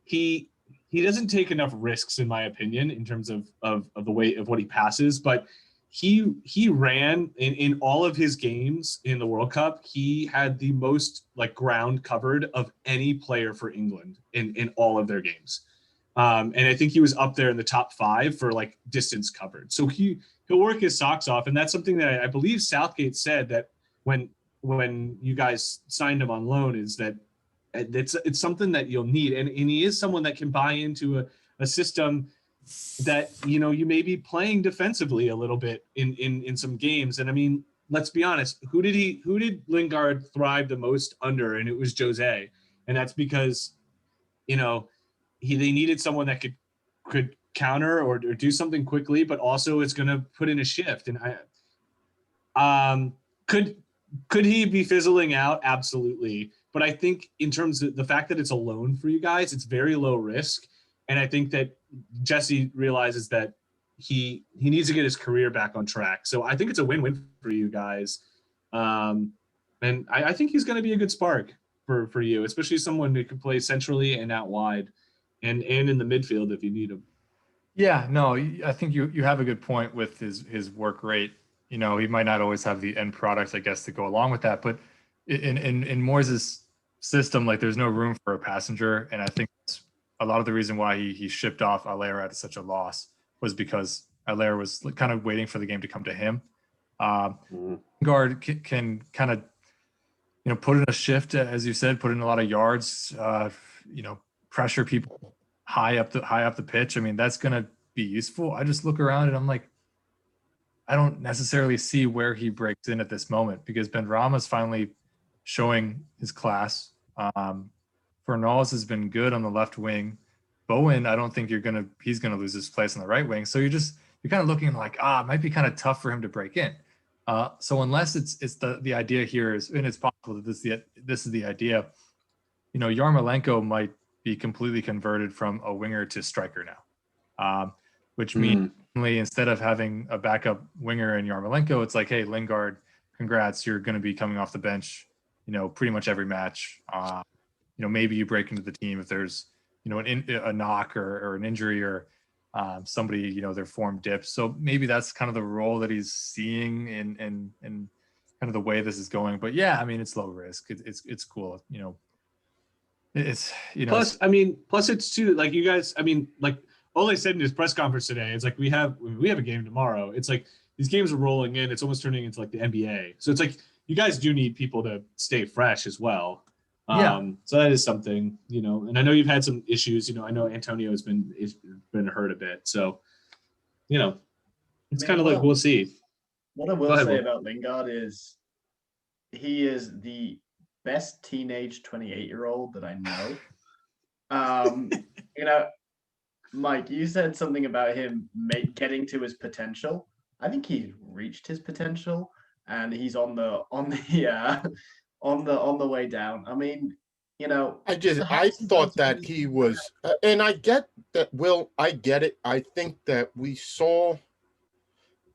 take enough risks, in my opinion, in terms of the way of what he passes. But he ran in all of his games in the World Cup. He had the most ground covered of any player for England in all of their games. And I think he was up there in the top 5 for distance covered. So he'll work his socks off. And that's something that I believe Southgate said that when you guys signed him on loan, is that it's something that you'll need. And he is someone that can buy into a system that, you may be playing defensively a little bit in some games. And I mean, let's be honest, who did Lingard thrive the most under? And it was Jose. And that's because, they needed someone that could counter or do something quickly, but also it's going to put in a shift. And could he be fizzling out? Absolutely. But I think in terms of the fact that it's a loan for you guys, it's very low risk. And I think that Jesse realizes that he needs to get his career back on track. So I think it's a win-win for you guys. And I think he's going to be a good spark for you, especially someone who can play centrally and out wide. And in the midfield if you need him. Yeah, no, I think you have a good point with his work rate. He might not always have the end product, I guess, to go along with that. But in Moyes' system, there's no room for a passenger, and I think that's a lot of the reason why he shipped off Haller at such a loss was because Haller was kind of waiting for the game to come to him. Guard can kind of put in a shift, as you said, put in a lot of yards. Pressure people high up the pitch. I mean, that's going to be useful. I just look around and I'm like, I don't necessarily see where he breaks in at this moment because Benrahma's finally showing his class. Fornals has been good on the left wing. Bowen, I don't think he's gonna lose his place on the right wing. So you're kind of looking like, it might be kind of tough for him to break in. So unless it's the idea here is, and it's possible that this is the idea, Yarmolenko might be completely converted from a winger to striker now, which means instead of having a backup winger in Yarmolenko, it's like, hey, Lingard, congrats, you're going to be coming off the bench, pretty much every match. Maybe you break into the team if there's, a knock or an injury or somebody, their form dips. So maybe that's kind of the role that he's seeing and kind of the way this is going. But yeah, I mean, it's low risk. It's cool. It's, plus it's too, like, you guys, I mean, like Ole said in his press conference today, it's like we have a game tomorrow. It's like these games are rolling in. It's almost turning into like the NBA. So it's like you guys do need people to stay fresh as well. So that is something, and I know you've had some issues. I know Antonio has been hurt a bit. So, it's kind of like, we'll see. What I will say about Lingard is he is the best teenage 28-year-old that I know. Mike, you said something about him getting to his potential. I think he's reached his potential, and he's on the way down. I mean, I thought that he was, and I get that, Will. I get it. I think that we saw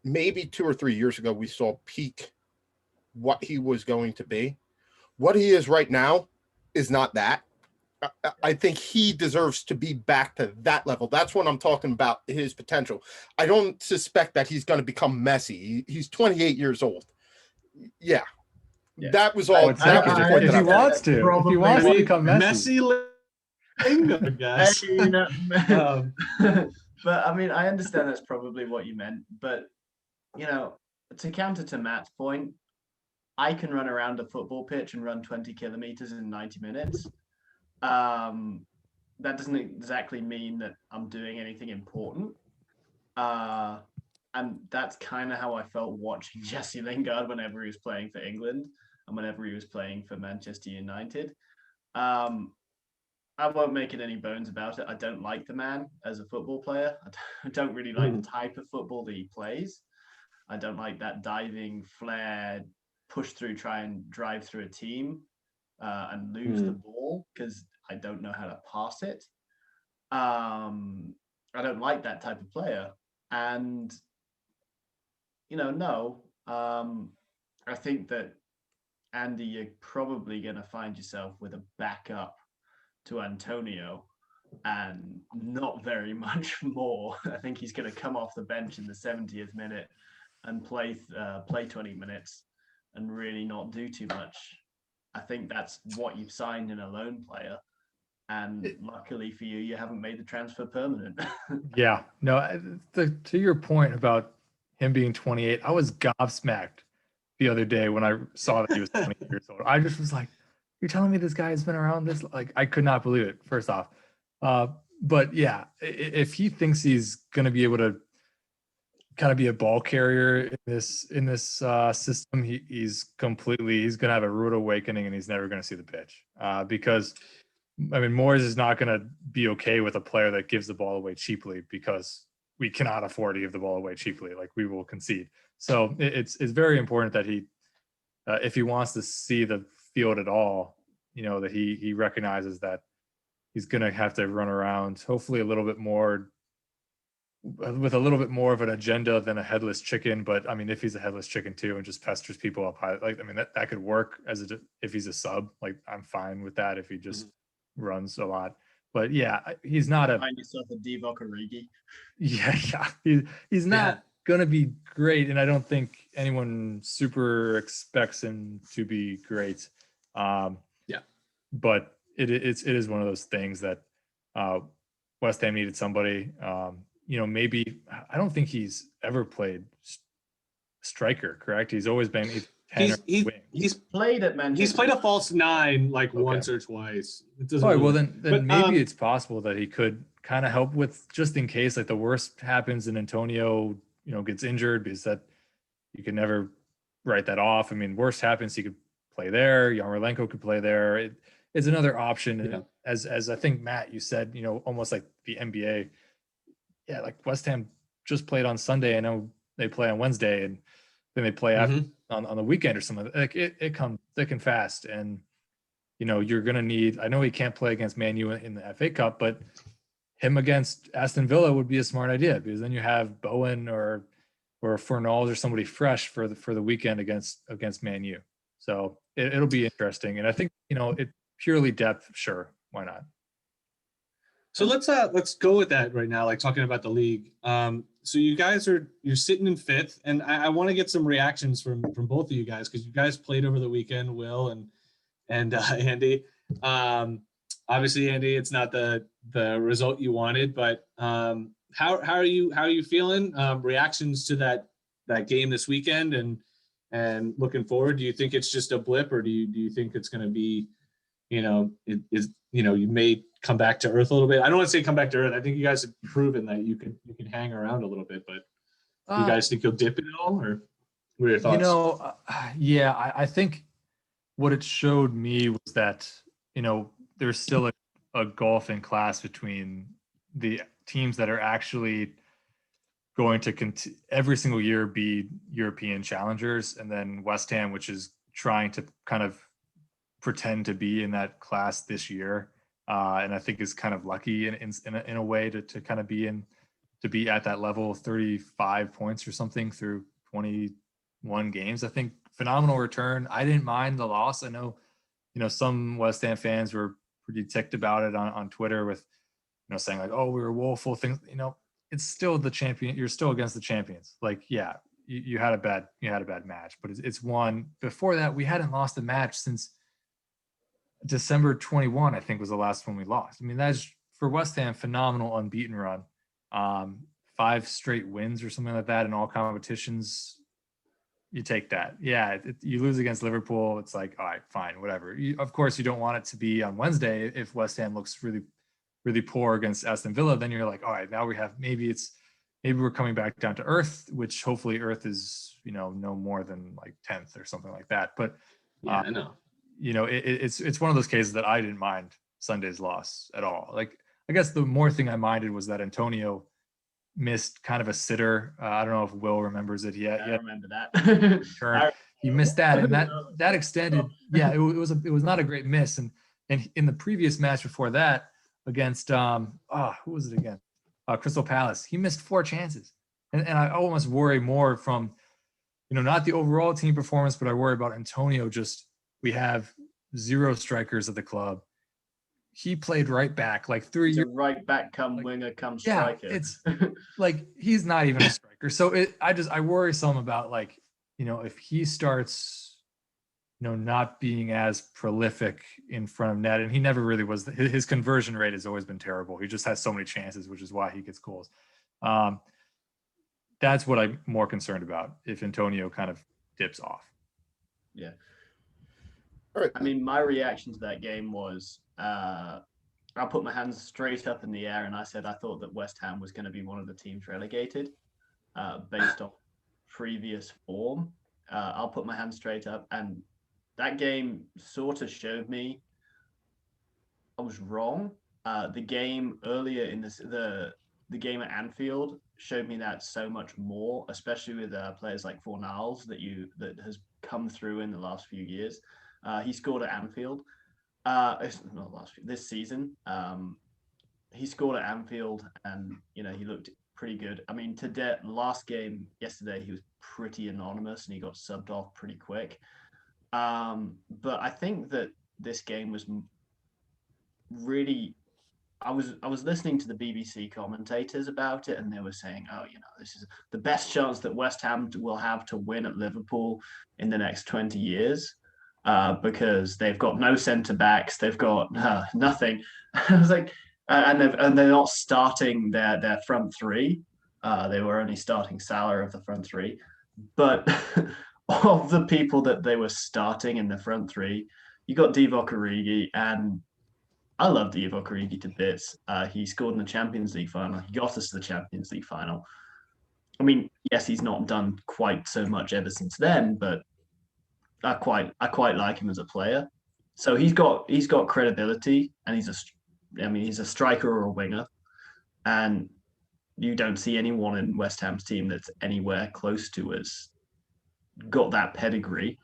maybe 2 or 3 years ago, we saw peak what he was going to be. What he is right now is not that. I think he deserves to be back to that level. That's what I'm talking about, his potential. I don't suspect that he's going to become Messi. He's 28 years old. Yeah. That was all. If he wants to become Messi. Guys. But I mean, I understand that's probably what you meant. But to counter to Matt's point, I can run around a football pitch and run 20 kilometers in 90 minutes. That doesn't exactly mean that I'm doing anything important. And that's kind of how I felt watching Jesse Lingard whenever he was playing for England and whenever he was playing for Manchester United. I won't make it any bones about it. I don't like the man as a football player. I don't really like the type of football that he plays. I don't like that diving, flair, push through, try and drive through a team and lose the ball because I don't know how to pass it. I don't like that type of player. And, I think that, Andy, you're probably going to find yourself with a backup to Antonio and not very much more. I think he's going to come off the bench in the 70th minute and play 20 minutes and really not do too much. I think that's what you've signed in a loan player. And luckily for you, you haven't made the transfer permanent. Yeah. No, to your point about him being 28, I was gobsmacked the other day when I saw that he was 20 years old. I just was like, you're telling me this guy has been around this? Like, I could not believe it, first off. But yeah, if he thinks he's going to be able to kind of be a ball carrier in this system, he's going to have a rude awakening and he's never going to see the pitch. Because, I mean, Moyes is not going to be okay with a player that gives the ball away cheaply because we cannot afford to give the ball away cheaply. Like, we will concede. So it's very important that he, if he wants to see the field at all, that he recognizes that he's going to have to run around, hopefully a little bit more, with a little bit more of an agenda than a headless chicken. But I mean, if he's a headless chicken too and just pesters people up high, like, I mean, that could work if he's a sub. Like, I'm fine with that if he just runs a lot. But yeah, he's not Find yourself a Divock Origi. Yeah. He's not going to be great, and I don't think anyone super expects him to be great. But it is one of those things that West Ham needed somebody. Maybe, I don't think he's ever played striker, correct? He's always been he's played at Manchester. He's played a false nine once or twice. Then maybe it's possible that he could kind of help with, just in case, like, the worst happens and Antonio gets injured, because that you can never write that off. I mean, worst happens, he could play there. Yarmolenko could play there. it's another option. Yeah. As I think Matt, you said, almost like the NBA. Yeah, like West Ham just played on Sunday. I know they play on Wednesday, and then they play after, on the weekend or something. Like it comes thick and fast, and you're gonna need. I know he can't play against Man U in the FA Cup, but him against Aston Villa would be a smart idea, because then you have Bowen or Fornals or somebody fresh for the weekend against Man U. So it'll be interesting, and I think it purely depth. Sure, why not? So let's go with that right now, like talking about the league. So you're sitting in fifth, and I want to get some reactions from both of you guys, because you guys played over the weekend, Will and Andy. Obviously, Andy, it's not the result you wanted, but how are you feeling? Reactions to that game this weekend, and looking forward. Do you think it's just a blip, or do you think it's going to be, you may come back to earth a little bit? I don't want to say come back to earth. I think you guys have proven that you can hang around a little bit, but do you guys think you'll dip it at all, or what are your thoughts? Yeah, I think what it showed me was that there's still a gulf in class between the teams that are actually going to every single year be European challengers, and then West Ham, which is trying to kind of pretend to be in that class this year, and I think is kind of lucky in a way to kind of be at that level, 35 points or something through 21 games. I think phenomenal return. I didn't mind the loss. I know some West Ham fans were pretty ticked about it on Twitter, with saying like, oh, we were woeful things. It's still the champion. You're still against the champions. Like, yeah, you had a bad match, but it's one. Before that, we hadn't lost a match since December 21, I think, was the last one we lost. I mean, that's, for West Ham, phenomenal unbeaten run. 5 straight wins or something like that in all competitions. You take that. Yeah, you lose against Liverpool. It's like, all right, fine, whatever. Of course, you don't want it to be on Wednesday. If West Ham looks really, really poor against Aston Villa, then you're like, all right, now we have, maybe we're coming back down to earth, which hopefully earth is, no more than like 10th or something like that. But yeah, I know. It's one of those cases that I didn't mind Sunday's loss at all. Like, I guess the more thing I minded was that Antonio missed kind of a sitter. I don't know if Will remembers it. I remember that. He missed that, and that extended. Yeah, it was not a great miss. And in the previous match before that against who was it again? Crystal Palace. He missed 4 chances, and I almost worry more from not the overall team performance, but I worry about Antonio. Just, we have 0 strikers at the club. He played right back, like 3 years. Right back, come winger, come striker. Yeah, it's like he's not even a striker. So I worry some about, like, if he starts, not being as prolific in front of net, and he never really was. His conversion rate has always been terrible. He just has so many chances, which is why he gets goals. That's what I'm more concerned about, if Antonio kind of dips off. Yeah. All right. I mean, my reaction to that game was, I put my hands straight up in the air, and I said I thought that West Ham was going to be one of the teams relegated, based on previous form. I'll put my hands straight up, and that game sort of showed me I was wrong. The game earlier in the game at Anfield showed me that so much more, especially with players like Fornals that has come through in the last few years. He scored at Anfield. This season. He scored at Anfield, and he looked pretty good. I mean, last game yesterday, he was pretty anonymous, and he got subbed off pretty quick. But I think that this game was really. I was listening to the BBC commentators about it, and they were saying, "Oh, this is the best chance that West Ham will have to win at Liverpool in the next 20 years." Because they've got no centre backs, they've got nothing. I was like, and they're not starting their front three. They were only starting Salah of the front three, but of the people that they were starting in the front three, you got Divock Origi, and I love Divock Origi to bits. He scored in the Champions League final. He got us to the Champions League final. I mean, yes, he's not done quite so much ever since then, but I quite like him as a player. So he's got credibility, and he's a striker or a winger, and you don't see anyone in West Ham's team that's anywhere close to us got that pedigree.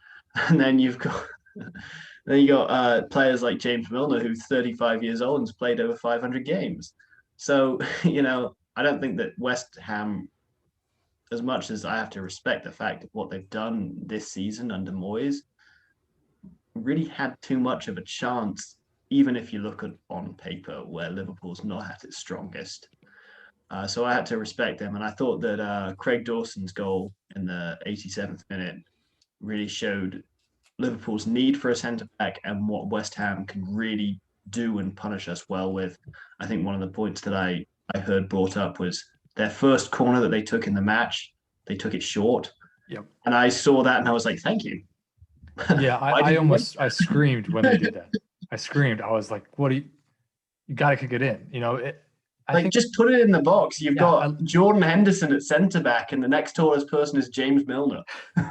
And then you got players like James Milner, who's 35 years old and has played over 500 games. So I don't think that West Ham, as much as I have to respect the fact of what they've done this season under Moyes, really had too much of a chance, even if you look at on paper where Liverpool's not at its strongest. So I had to respect them, and I thought that Craig Dawson's goal in the 87th minute really showed Liverpool's need for a centre back and what West Ham can really do and punish us well with. I think one of the points that I heard brought up was their first corner that they took in the match. They took it short. Yep. And I saw that and I was like, thank you. Yeah, I screamed when they did that. I screamed. I was like, what do you got to kick it in. I think just put it in the box. You've got Jordan Henderson at centre back, and the next tallest person is James Milner.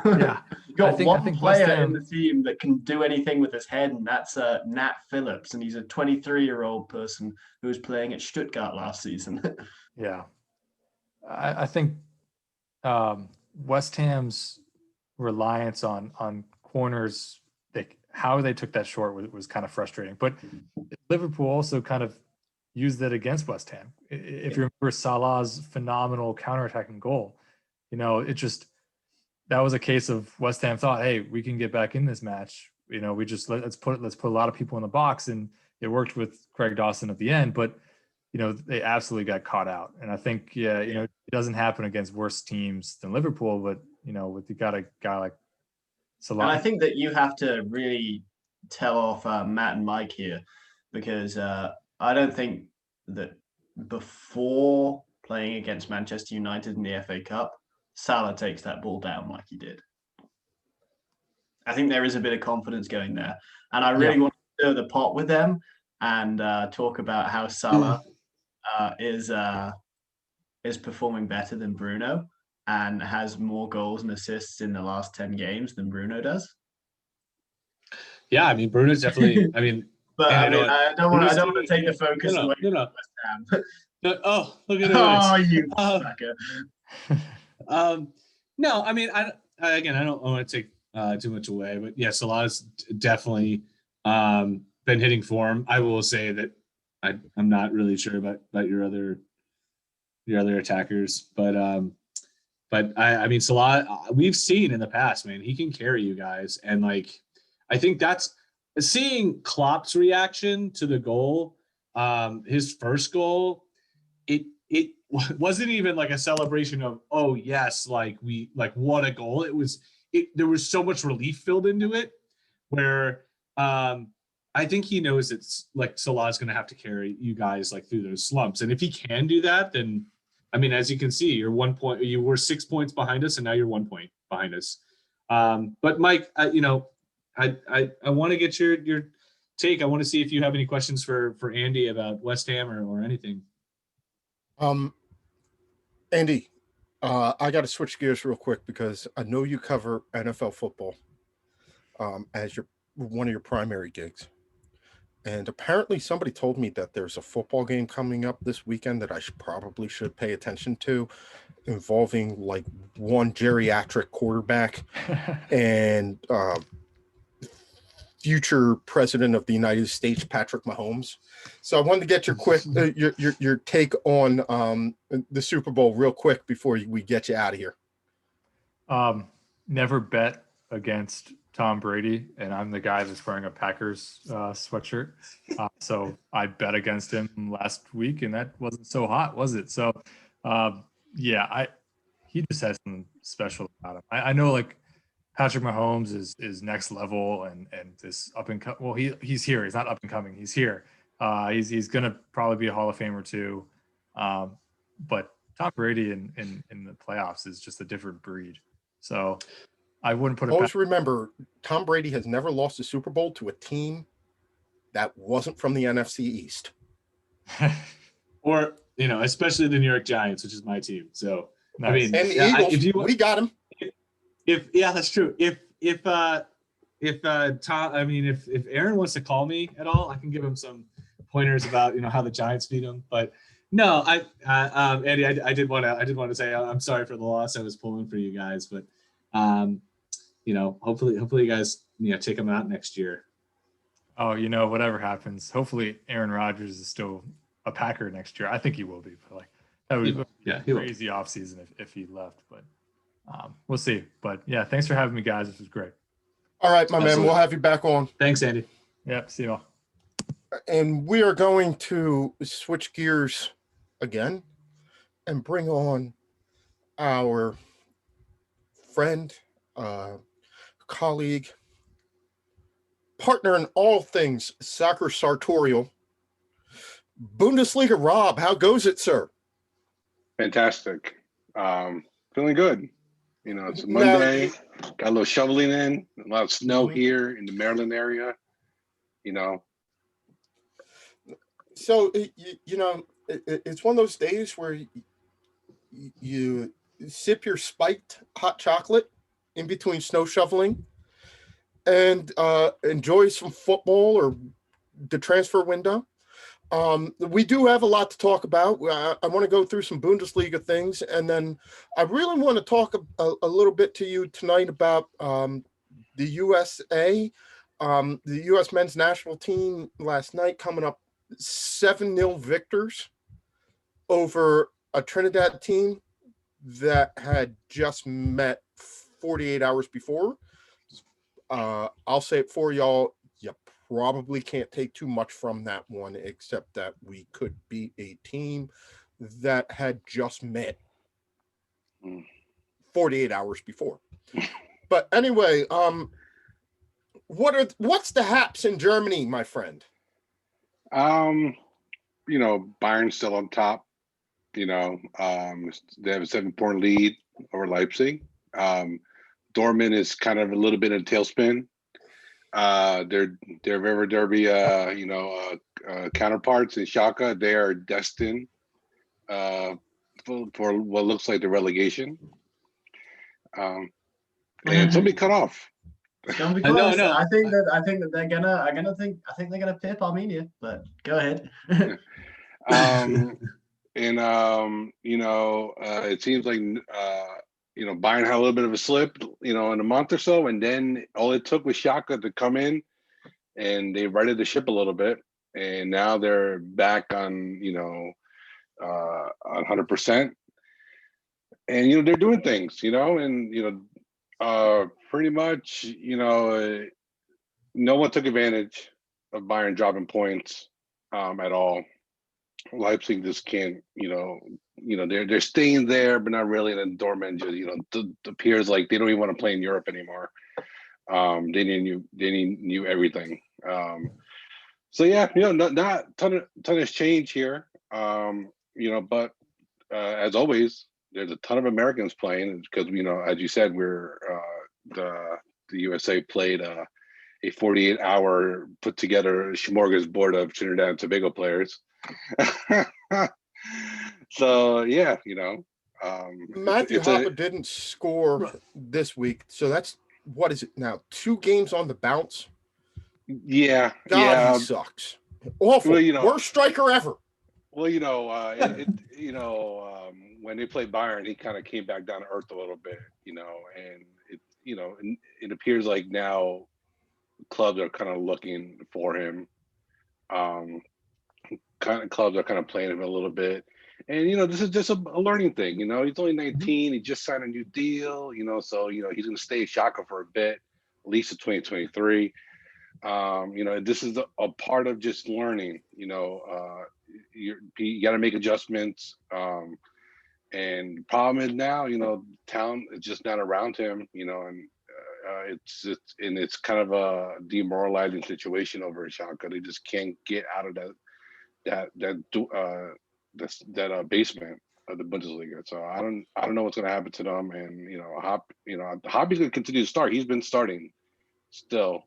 Yeah, you've got one player in the team that can do anything with his head, and that's Nat Phillips, and he's a 23-year-old person who was playing at Stuttgart last season. Yeah, I think West Ham's reliance on corners, how they took that short was kind of frustrating. But Liverpool also kind of used that against West Ham. If you remember Salah's phenomenal counterattacking goal, that was a case of West Ham thought, hey, we can get back in this match. We just let's put a lot of people in the box, and it worked with Craig Dawson at the end. But they absolutely got caught out. And I think it doesn't happen against worse teams than Liverpool, but with you got a guy like Salah. And I think that you have to really tell off Matt and Mike here, because I don't think that before playing against Manchester United in the FA Cup, Salah takes that ball down like he did. I think there is a bit of confidence going there. And I really want to stir the pot with them and talk about how Salah is performing better than Bruno and has more goals and assists in the last 10 games than Bruno does. Yeah, I mean, Bruno's definitely, But I don't want to take the focus away from West Ham. Oh, look at oh, you sucker. No, I mean, I don't want to take too much away, but yeah, Salah's definitely been hitting form. I will say that I'm not really sure about your other attackers, but I mean, Salah, we've seen in the past, man, he can carry you guys, and I think that's seeing Klopp's reaction to the goal, his first goal. It wasn't even like a celebration of, oh yes, what a goal. There was so much relief filled into it, where I think he knows it's Salah's going to have to carry you guys through those slumps, and if he can do that, then I mean, as you can see, you're 1 point. You were 6 points behind us, and now you're 1 point behind us. But Mike, I want to get your take. I want to see if you have any questions for Andy about West Ham or anything. Andy, I got to switch gears real quick because I know you cover NFL football as one of your primary gigs. And apparently somebody told me that there's a football game coming up this weekend that I probably should pay attention to, involving one geriatric quarterback and future president of the United States, Patrick Mahomes. So I wanted to get your quick your take on the Super Bowl real quick before we get you out of here. Never bet against Tom Brady, and I'm the guy that's wearing a Packers sweatshirt. So I bet against him last week, and that wasn't so hot, was it? So he just has something special about him. I know Patrick Mahomes is next level and this up and coming. Well, he's here. He's not up and coming. He's here. He's gonna probably be a Hall of Famer too. But Tom Brady in the playoffs is just a different breed. So I wouldn't put it. Always remember, Tom Brady has never lost a Super Bowl to a team that wasn't from the NFC East. Or especially the New York Giants, which is my team. So nice. I mean, and the Eagles, we got him. That's true. If if Tom, I mean, if Aaron wants to call me at all, I can give him some pointers about how the Giants beat him. But no, Andy, I did want to say I'm sorry for the loss. I was pulling for you guys, but hopefully you guys take them out next year. Oh, whatever happens, hopefully Aaron Rodgers is still a Packer next year. I think he will be, but that would be a crazy offseason if he left. But we'll see. But yeah, thanks for having me, guys. This was great. All right, my man. We'll have you back on. Thanks, Andy. Yep. See you all. And we are going to switch gears again and bring on our friend, colleague, partner in all things soccer sartorial, Bundesliga Rob. How goes it, sir? Fantastic. Feeling good. It's Monday. Got a little shoveling in. A lot of snow here in the Maryland area. So it's one of those days where you sip your spiked hot chocolate in between snow shoveling and enjoy some football or the transfer window. We do have a lot to talk about. I want to go through some Bundesliga things, and then I really want to talk a little bit to you tonight about the USA, the U.S. men's national team last night coming up 7-0 victors over a Trinidad team that had just met 48 hours before. I'll say it for y'all. You probably can't take too much from that one, except that we could beat a team that had just met 48 hours before. But anyway, what's the haps in Germany, my friend? Bayern's still on top. They have a 7-point lead over Leipzig. Dortmund is kind of a little bit in a tailspin. Their River Derby, counterparts in Schalke, they are destined for what looks like the relegation. And somebody cut off. It's gonna be close. No. I think that they're gonna pip Armenia, but go ahead. It seems like Bayern had a little bit of a slip, in a month or so, and then all it took was Schalke to come in, and they righted the ship a little bit, and now they're back on 100%, and they're doing things, pretty much, no one took advantage of Bayern dropping points at all. Leipzig just can't, they're staying there, but not really. And then Dortmund just, appears like they don't even want to play in Europe anymore. They knew everything. So yeah, not ton of change here. But as always, there's a ton of Americans playing because as you said, we're the USA played a 48-hour put together smorgasbord of Trinidad and Tobago players. So yeah, Matthew Hoppe didn't score this week, so that's what is it now? 2 games on the bounce. Yeah, God, he sucks. Awful. Well, worst striker ever. Well, when they played Bayern, he kind of came back down to earth a little bit, and it appears like now clubs are kind of looking for him. Clubs are kind of playing him a little bit, and this is just a learning thing. He's only 19. He just signed a new deal. So he's going to stay at Schalke for a bit, at least to 2023. This is a part of just learning. You got to make adjustments. And the problem is now, town is just not around him. And it's kind of a demoralizing situation over at Schalke. They just can't get out of that basement of the Bundesliga. So I don't know what's going to happen to them. And Hobby's going to continue to start. He's been starting still,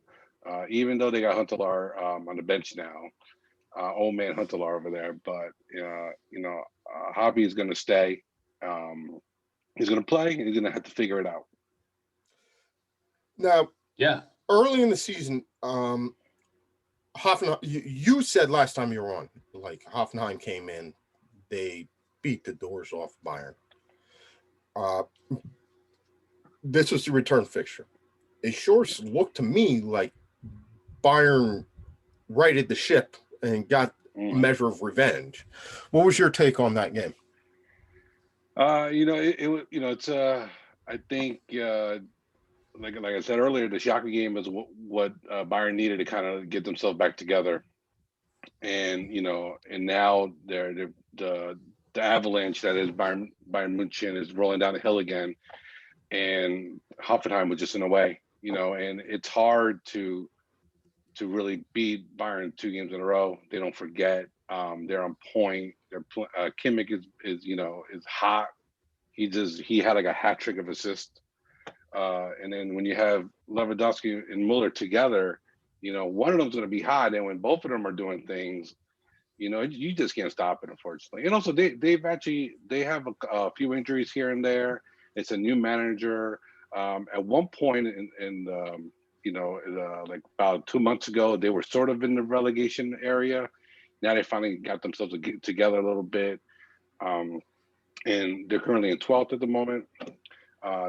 even though they got Huntelaar on the bench now. Old man Huntelaar over there, but Hobby is going to stay. He's going to play, and he's going to have to figure it out. Now, yeah, early in the season, Hoffenheim, you said last time you were on, like Hoffenheim came in, they beat the doors off Bayern. This was the return fixture. It sure looked to me like Bayern righted the ship and got a measure of revenge. What was your take on that game? It's I think like I said earlier, the Schalke game was what Bayern needed to kind of get themselves back together, and now the avalanche that is Bayern München is rolling down the hill again, and Hoffenheim was just in the way, and it's hard to really beat Bayern 2 games in a row. They don't forget. They're on point. Kimmich is hot. He had like a hat trick of assists. And then when you have Lewandowski and Muller together, one of them's going to be hot. And when both of them are doing things, you just can't stop it, unfortunately. And also they have a few injuries here and there. It's a new manager. At one point like about 2 months ago, they were sort of in the relegation area. Now they finally got themselves together a little bit. And they're currently in 12th at the moment.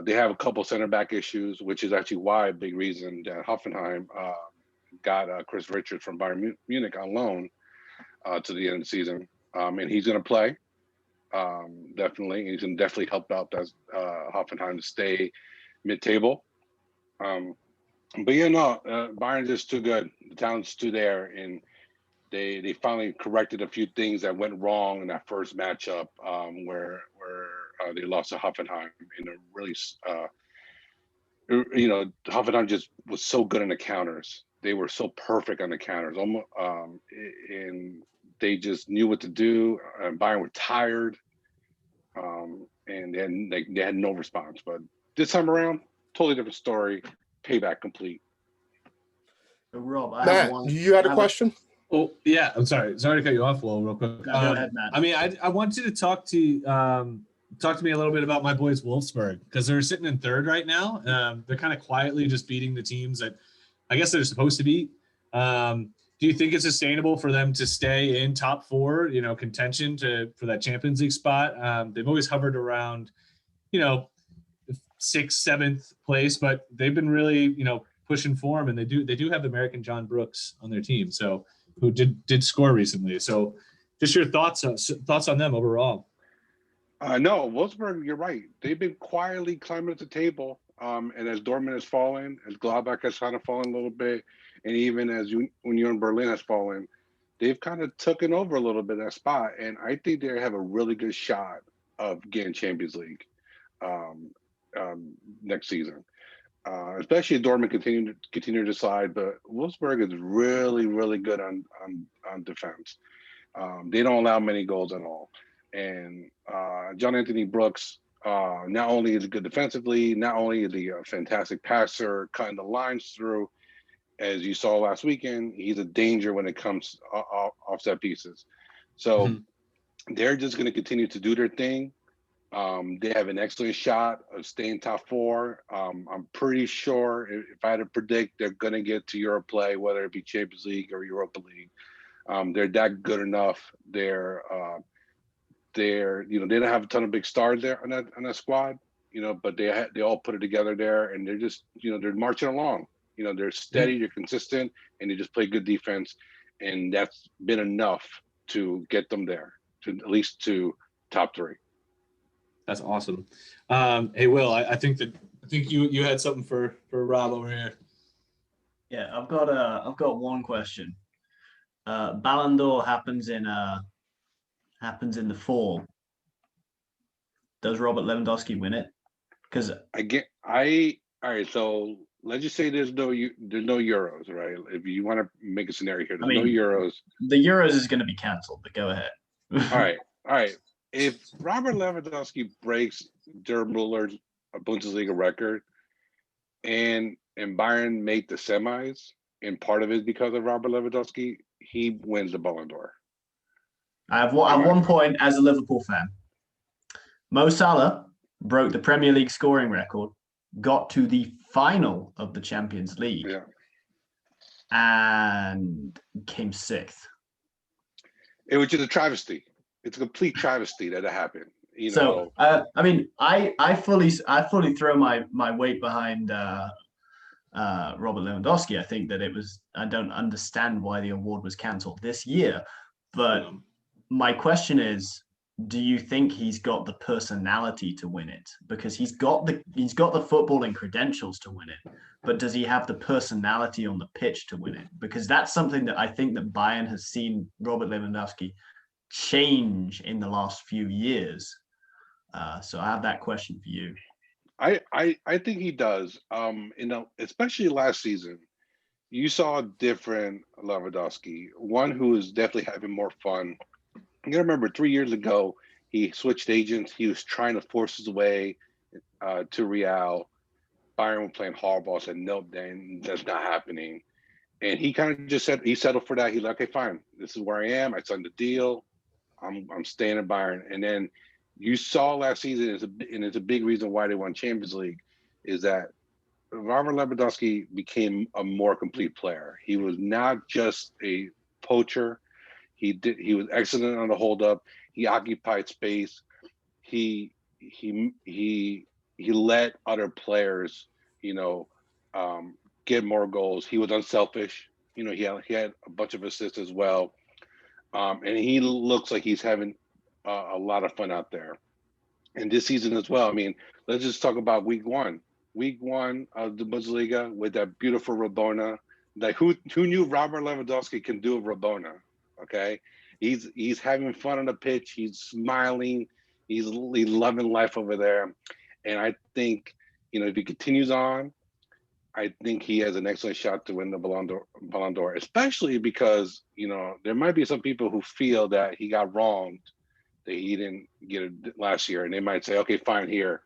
They have a couple center back issues, which is actually why a big reason that Hoffenheim got Chris Richards from Bayern Munich on loan to the end of the season. And he's going to play, definitely. He's going to definitely help out that Hoffenheim to stay mid-table. But Bayern's just too good. The talent's too there, and they finally corrected a few things that went wrong in that first matchup, where they lost to Hoffenheim in a really, Hoffenheim just was so good on the counters. They were so perfect on the counters, almost, and they just knew what to do. Bayern were tired, and then they had no response. But this time around, totally different story. Payback complete. Rob, Matt, you had a question? Oh yeah, I'm sorry to cut you off, Will, real quick. No, go ahead, Matt. I mean, I want you to talk to me a little bit about my boys Wolfsburg, because they're sitting in third right now. They're kind of quietly just beating the teams that I guess they're supposed to beat. Do you think it's sustainable for them to stay in top 4, contention for that Champions League spot? They've always hovered around, 6th, 7th place, but they've been really, pushing for them, and they do have American John Brooks on their team, so who did score recently. So just your thoughts on them overall. No, Wolfsburg, you're right. They've been quietly climbing up the table. And as Dortmund has fallen, as Gladbach has kind of fallen a little bit, and even as Union Berlin has fallen, they've kind of taken over a little bit of that spot. And I think they have a really good shot of getting Champions League next season. Especially if Dortmund continue to decide, but Wolfsburg is really, really good on defense. They don't allow many goals at all. And John Anthony Brooks, not only is he good defensively, not only is he a fantastic passer, cutting the lines through, as you saw last weekend, he's a danger when it comes off set pieces. So they're just going to continue to do their thing. They have an excellent shot of staying top 4. I'm pretty sure if I had to predict, they're going to get to Europe play, whether it be Champions League or Europa League. They're that good enough. They don't have a ton of big stars there on that squad, but they all put it together there, and they're just, they're marching along. They're steady, they're consistent, and they just play good defense, and that's been enough to get them there, to at least to top 3. That's awesome. Hey, Will, I think you had something for Rob over here. Yeah, I've got one question. Ballon d'Or happens in the fall. Does Robert Lewandowski win it? Because all right. So let's just say there's no Euros, right? If you want to make a scenario here, there's no Euros. The Euros is going to be cancelled, but go ahead. All right. If Robert Lewandowski breaks Gerd Muller's Bundesliga record, and Bayern make the semis, and part of it is because of Robert Lewandowski, he wins the Ballon d'Or. I have one point as a Liverpool fan. Mo Salah broke the Premier League scoring record got to the final of the Champions League and came sixth. It was just a travesty. It's a complete travesty that it happened. I mean, I fully throw my weight behind Robert Lewandowski. I think that I don't understand why the award was cancelled this year. But my question is, do you think he's got the personality to win it? Because he's got the footballing credentials to win it, but does he have the personality on the pitch to win it? Because that's something that I think that Bayern has seen Robert Lewandowski change in the last few years. So I have that question for you. I think he does. Especially last season, you saw a different Lewandowski, one who is definitely having more fun. You gotta remember, 3 years ago, he switched agents. He was trying to force his way to Real. Bayern were playing hardball, said, nope, Dan, that's not happening. And he kind of just said, he settled for that. He's like, okay, fine. This is where I am. I signed the deal. I'm staying at Bayern. And then you saw last season, and it's a big reason why they won Champions League, is that Robert Lewandowski became a more complete player. He was not just a poacher. He was excellent on the hold up. He occupied space. He let other players, get more goals. He was unselfish. He had a bunch of assists as well. And he looks like he's having a lot of fun out there. And this season as well. I mean, let's just talk about week one. Week one of the Bundesliga with that beautiful Rabona. Like who knew Robert Lewandowski can do a Rabona? Okay, he's having fun on the pitch. He's smiling. He's loving life over there. And I think if he continues on, I think he has an excellent shot to win the Ballon d'Or, especially because there might be some people who feel that he got wronged, that he didn't get it last year, and they might say, okay, fine, here,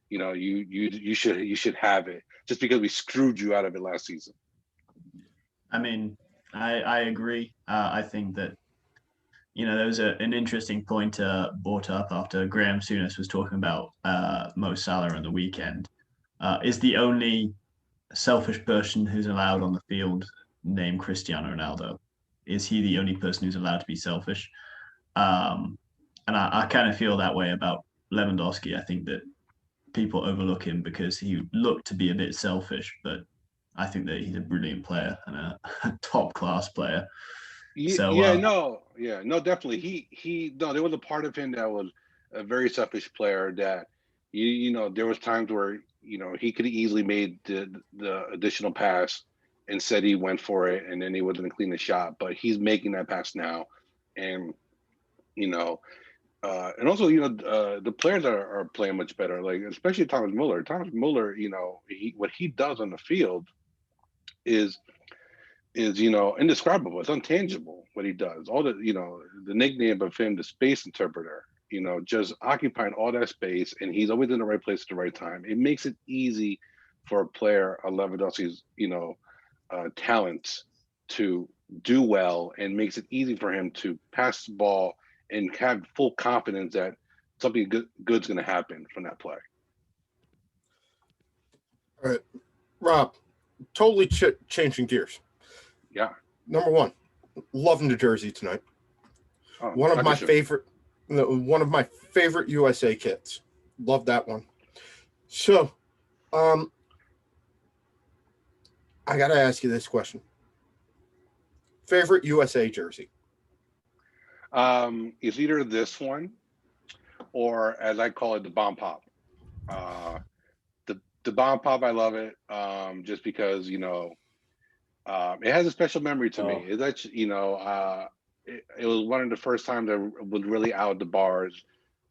you should have it just because we screwed you out of it last season. I mean, I agree. I think that there was an interesting point brought up after Graham Souness was talking about Mo Salah on the weekend. Is the only selfish person who's allowed on the field named Cristiano Ronaldo? Is he the only person who's allowed to be selfish? And I kind of feel that way about Lewandowski. I think that people overlook him because he looked to be a bit selfish, but I think that he's a brilliant player and a top class player. Definitely. There was a part of him that was a very selfish player that, there was times where, he could have easily made the additional pass and said he went for it, and then he wasn't clean the shot, but he's making that pass now. And, and also, the players are playing much better, like especially Thomas Muller. Thomas Muller, what he does on the field is indescribable. It's intangible what he does. All the the nickname of him, the space interpreter. Just occupying all that space, and he's always in the right place at the right time. It makes it easy for a player of Lewandowski's talents to do well, and makes it easy for him to pass the ball and have full confidence that something good's going to happen from that play. All right, Rob, totally changing gears. Yeah. Number one, loving the jersey tonight. Oh, one of my favorite USA kits. Love that one. So, I got to ask you this question. Favorite USA jersey? It's either this one or, as I call it, the Bomb Pop. The Bomb Pop, I love it just because, it has a special memory to me. It's actually, it was one of the first times I was really out at the bars,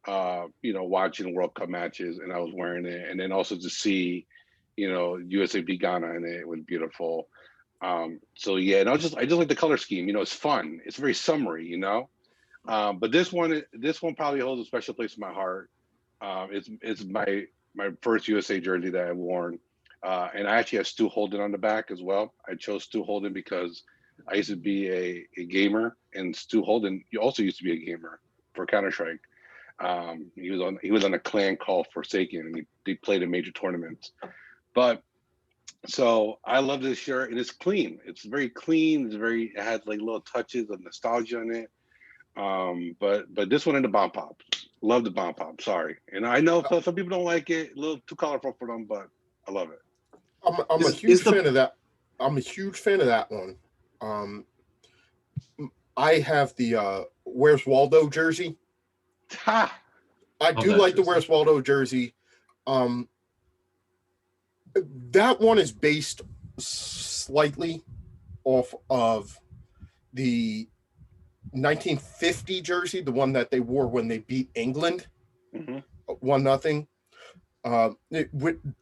watching World Cup matches, and I was wearing it. And then also to see, USA beat Ghana, and it was beautiful. So yeah, and I just like the color scheme. It's fun. It's very summery, but this one probably holds a special place in my heart. It's my first USA jersey that I've worn. And I actually have Stu Holden on the back as well. I chose Stu Holden because I used to be a gamer, and Stu Holden also used to be a gamer for Counter-Strike. He was on a clan called Forsaken, and he played in major tournaments. But so I love this shirt, and it's clean. It's very clean. It has like little touches of nostalgia in it. But this one in the bomb pop. Love the bomb pop. Sorry, and I know some people don't like it. A little too colorful for them, but I love it. I'm a huge fan of that. I'm a huge fan of that one. I have the Where's Waldo jersey. Ha! I do like the Where's Waldo jersey. That one is based slightly off of the 1950 jersey, the one that they wore when they beat England, 1-0.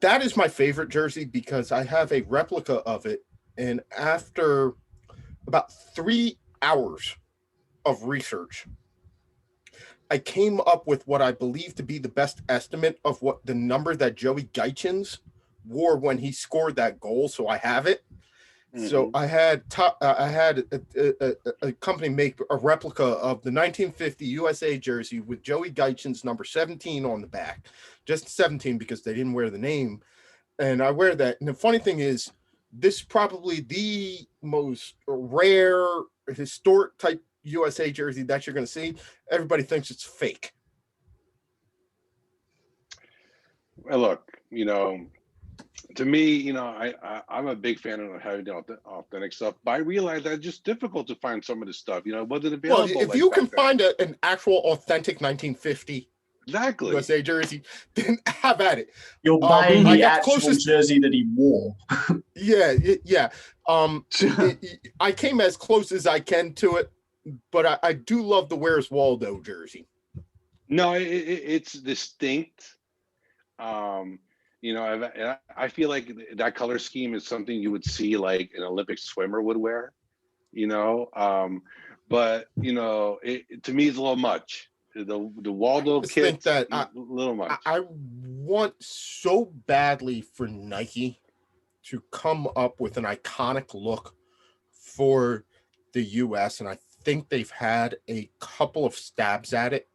That is my favorite jersey because I have a replica of it, and after about 3 hours of research, I came up with what I believe to be the best estimate of what the number that Joey Gaetjens wore when he scored that goal. So I have it. So I had a company make a replica of the 1950 USA jersey with Joey Gaetjens number 17 on the back, just 17 because they didn't wear the name. And I wear that. And the funny thing is, this is probably the most rare historic type USA jersey that you're going to see. Everybody thinks it's fake. Well, look, to me, I'm a big fan of having the authentic stuff, but I realize that it's just difficult to find some of this stuff. It wasn't available. Well, if you can find an actual authentic 1950 USA jersey, then have at it. You're buying the actual jersey that he wore. Yeah. I came as close as I can to it, but I do love the Where's Waldo jersey. No, it's distinct. I feel like that color scheme is something you would see like an Olympic swimmer would wear, but to me it's a little much. The Waldo kit, a little much. I want so badly for Nike to come up with an iconic look for the US, and I think they've had a couple of stabs at it.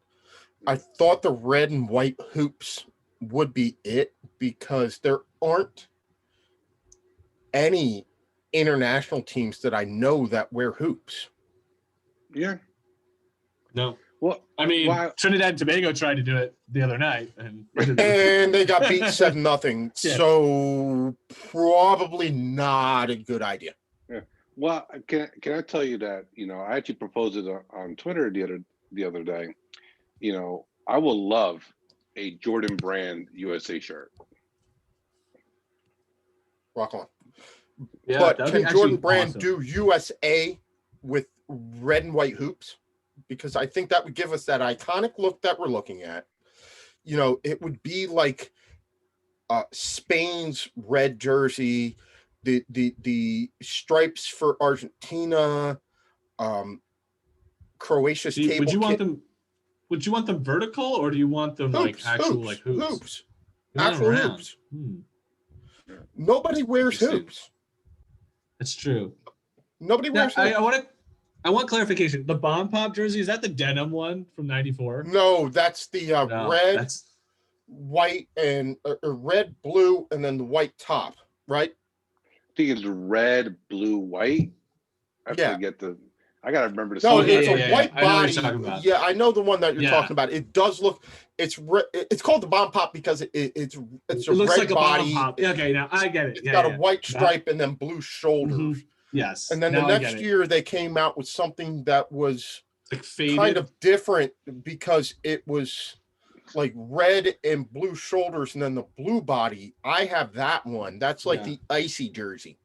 I thought the red and white hoops would be it because there aren't any international teams that I know that wear hoops. Yeah. No. Well, I mean, Trinidad and Tobago tried to do it the other night, and they got beat 7-0. Yeah. So probably not a good idea. Yeah. Well, can I tell you that I actually proposed it on Twitter the other day. I will love a Jordan Brand USA shirt. Rock on. Yeah, but can Jordan Brand do USA with red and white hoops? Because I think that would give us that iconic look that we're looking at. It would be like Spain's red jersey, the stripes for Argentina, Croatia's cable would you want kit. them? Would you want them vertical, or do you want them like actual hoops? Actual hoops. Nobody wears hoops. That's true. Nobody wears hoops. I want clarification. The Bomb Pop jersey, is that the denim one from '94? No, that's the red, white, and red, blue, and then the white top, right? I think it's red, blue, white. I gotta remember the. No, it's a white body. I know what you're talking about. Yeah, I know the one that you're talking about. It does look. It's called the Bomb Pop because it looks red like a body. Bomb Pop. Okay, now I get it. It's got a white stripe and then blue shoulders. Mm-hmm. Yes. And then the next year they came out with something that was like faded. Kind of different because it was like red and blue shoulders and then the blue body. I have that one. That's like the icy jersey.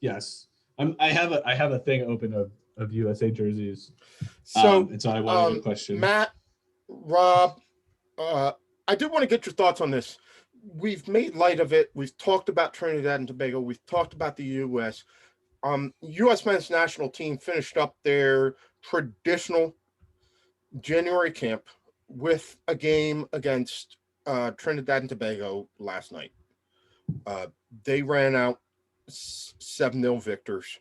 Yes. I have a thing open of USA jerseys. So and so I wanted to question Matt, Rob, I did want to get your thoughts on this. We've made light of it. We've talked about Trinidad and Tobago. We've talked about the U.S. U.S. men's national team finished up their traditional January camp with a game against Trinidad and Tobago last night. They ran out 7-0 victors.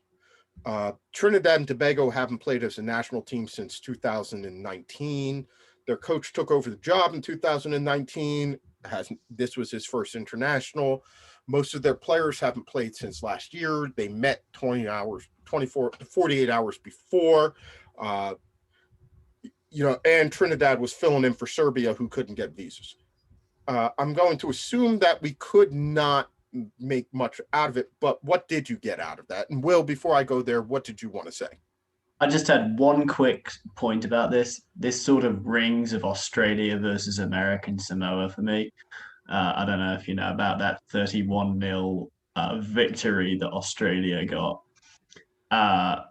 Trinidad and Tobago haven't played as a national team since 2019. Their coach took over the job in 2019. This was his first international. Most of their players haven't played since last year. They met 48 hours before. And Trinidad was filling in for Serbia, who couldn't get visas. I'm going to assume that we could not make much out of it, but what did you get out of that? And Will, before I go there, what did you want to say? I just had one quick point about this. This sort of rings of Australia versus American Samoa for me. I don't know if you know about that 31-0 victory that Australia got. I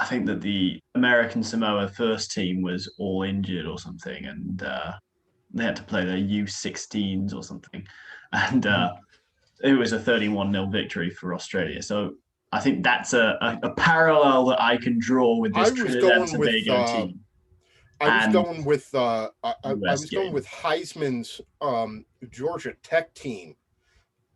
think that the American Samoa first team was all injured or something, and they had to play their U16s or something. And it was a 31-0 victory for Australia. So I think that's a parallel that I can draw with this Trinidad and Tobago team. I was going with Heisman's Georgia Tech team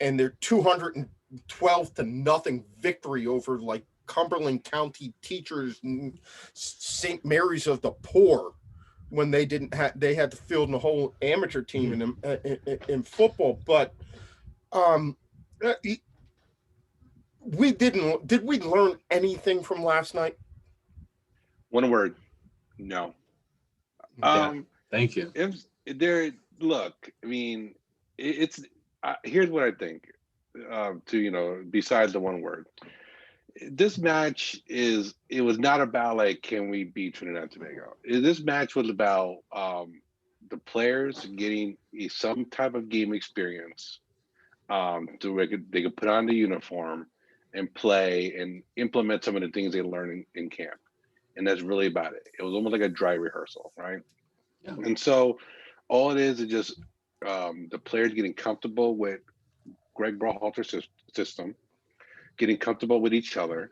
and their 212-0 victory over like Cumberland County Teachers and St. Mary's of the Poor when they had to field a whole amateur team in football. But did we learn anything from last night? One word, no. Thank you. Look, I mean, it's here's what I think. Besides the one word, this match it was not about like, can we beat Trinidad and Tobago? This match was about the players getting some type of game experience, so they could put on the uniform and play and implement some of the things they learned in camp. And that's really about it. It was almost like a dry rehearsal, right? Yeah. And so all it is just the players getting comfortable with Greg Berhalter's system, getting comfortable with each other,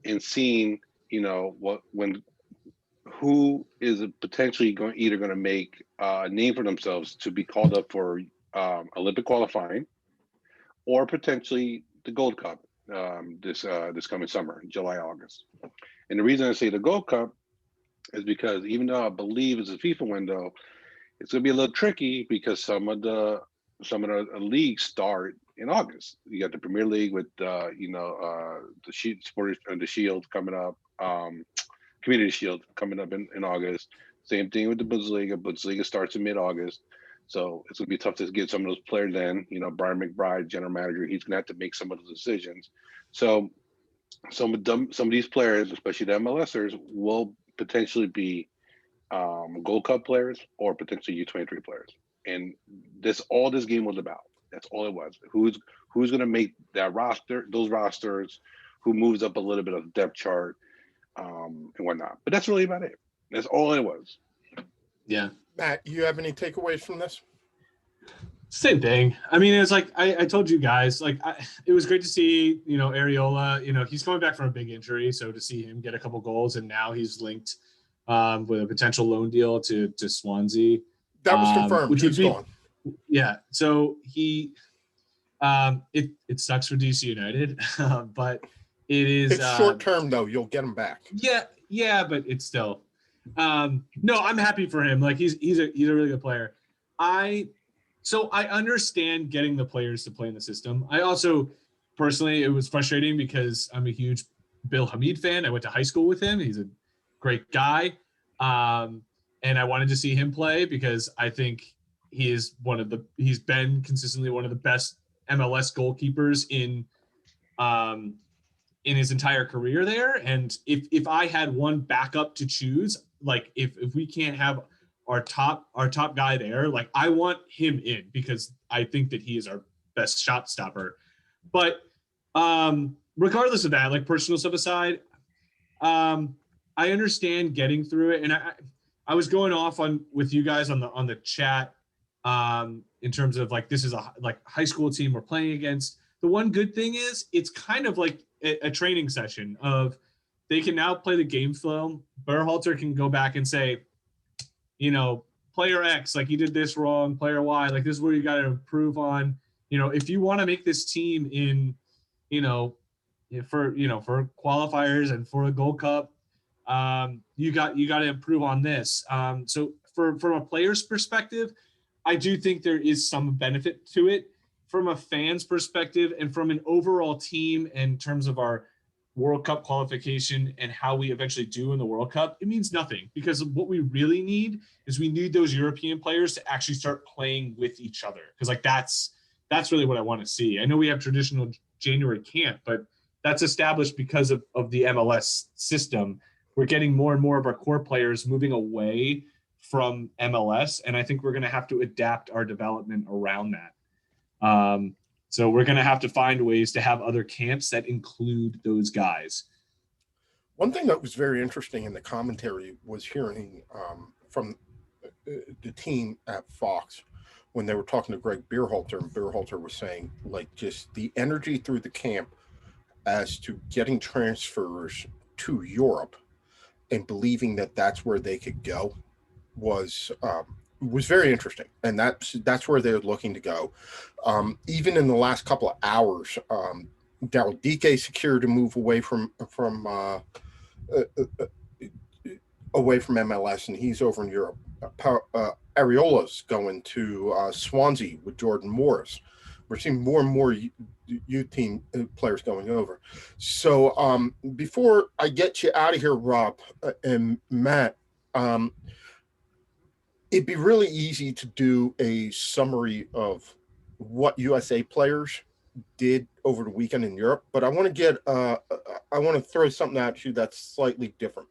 and seeing, who is potentially either going to make a name for themselves to be called up for Olympic qualifying, or potentially the Gold Cup this coming summer, July, August. And the reason I say the Gold Cup is because even though I believe it's a FIFA window, it's going to be a little tricky because some of the leagues start in August. You got the Premier League with the Shield coming up, Community Shield coming up in August. Same thing with the Bundesliga. Bundesliga starts in mid-August. So it's going to be tough to get some of those players in. Brian McBride, general manager, he's going to have to make some of those decisions. So some of these players, especially the MLSers, will potentially be Gold Cup players or potentially U23 players. And all this game was about. That's all it was. Who's going to make that roster, those rosters, who moves up a little bit of the depth chart, and whatnot. But that's really about it. That's all it was. Yeah. Matt, you have any takeaways from this? Same thing. I mean, it was like I told you guys, it was great to see, Areola, he's coming back from a big injury. So to see him get a couple goals, and now he's linked with a potential loan deal to Swansea. That was confirmed. Which he's gone. Yeah. So he, it sucks for DC United, but it's short term though. You'll get him back. Yeah, but it's still, no, I'm happy for him. Like he's a really good player. So I understand getting the players to play in the system. I also, personally, it was frustrating because I'm a huge Bill Hamid fan. I went to high school with him. He's a great guy. And I wanted to see him play because I think he's been consistently one of the best MLS goalkeepers in his entire career there. And if I had one backup to choose, like if we can't have our top guy there, like I want him in because I think that he is our best shot stopper. But regardless of that, like personal stuff aside, I understand getting through it. And I was going off with you guys on the chat in terms of like, this is a high school team we're playing against. The one good thing is it's kind of like a training session of they can now play the game film. Berhalter can go back and say, player X, like you did this wrong, player Y, like this is where you got to improve on. If you want to make this team in, for qualifiers and for a Gold Cup, you got to improve on this. So from a player's perspective, I do think there is some benefit to it. From a fan's perspective and from an overall team in terms of our World Cup qualification and how we eventually do in the World Cup, it means nothing, because what we really need is we need those European players to actually start playing with each other. Because like that's really what I want to see. I know we have traditional January camp, but that's established because of the MLS system. We're getting more and more of our core players moving away from MLS, and I think we're going to have to adapt our development around that. So we're going to have to find ways to have other camps that include those guys. One thing that was very interesting in the commentary was hearing from the team at Fox when they were talking to Greg Berhalter, and Berhalter was saying, like, just the energy through the camp as to getting transfers to Europe and believing that that's where they could go was very interesting, and that's where they're looking to go. Even in the last couple of hours, Daryl Dike secured a move away from MLS, and he's over in Europe. Areola's going to Swansea with Jordan Morris. We're seeing more and more youth team players going over. So before I get you out of here, Rob and Matt, it'd be really easy to do a summary of what USA players did over the weekend in Europe, but I want to throw something at you that's slightly different.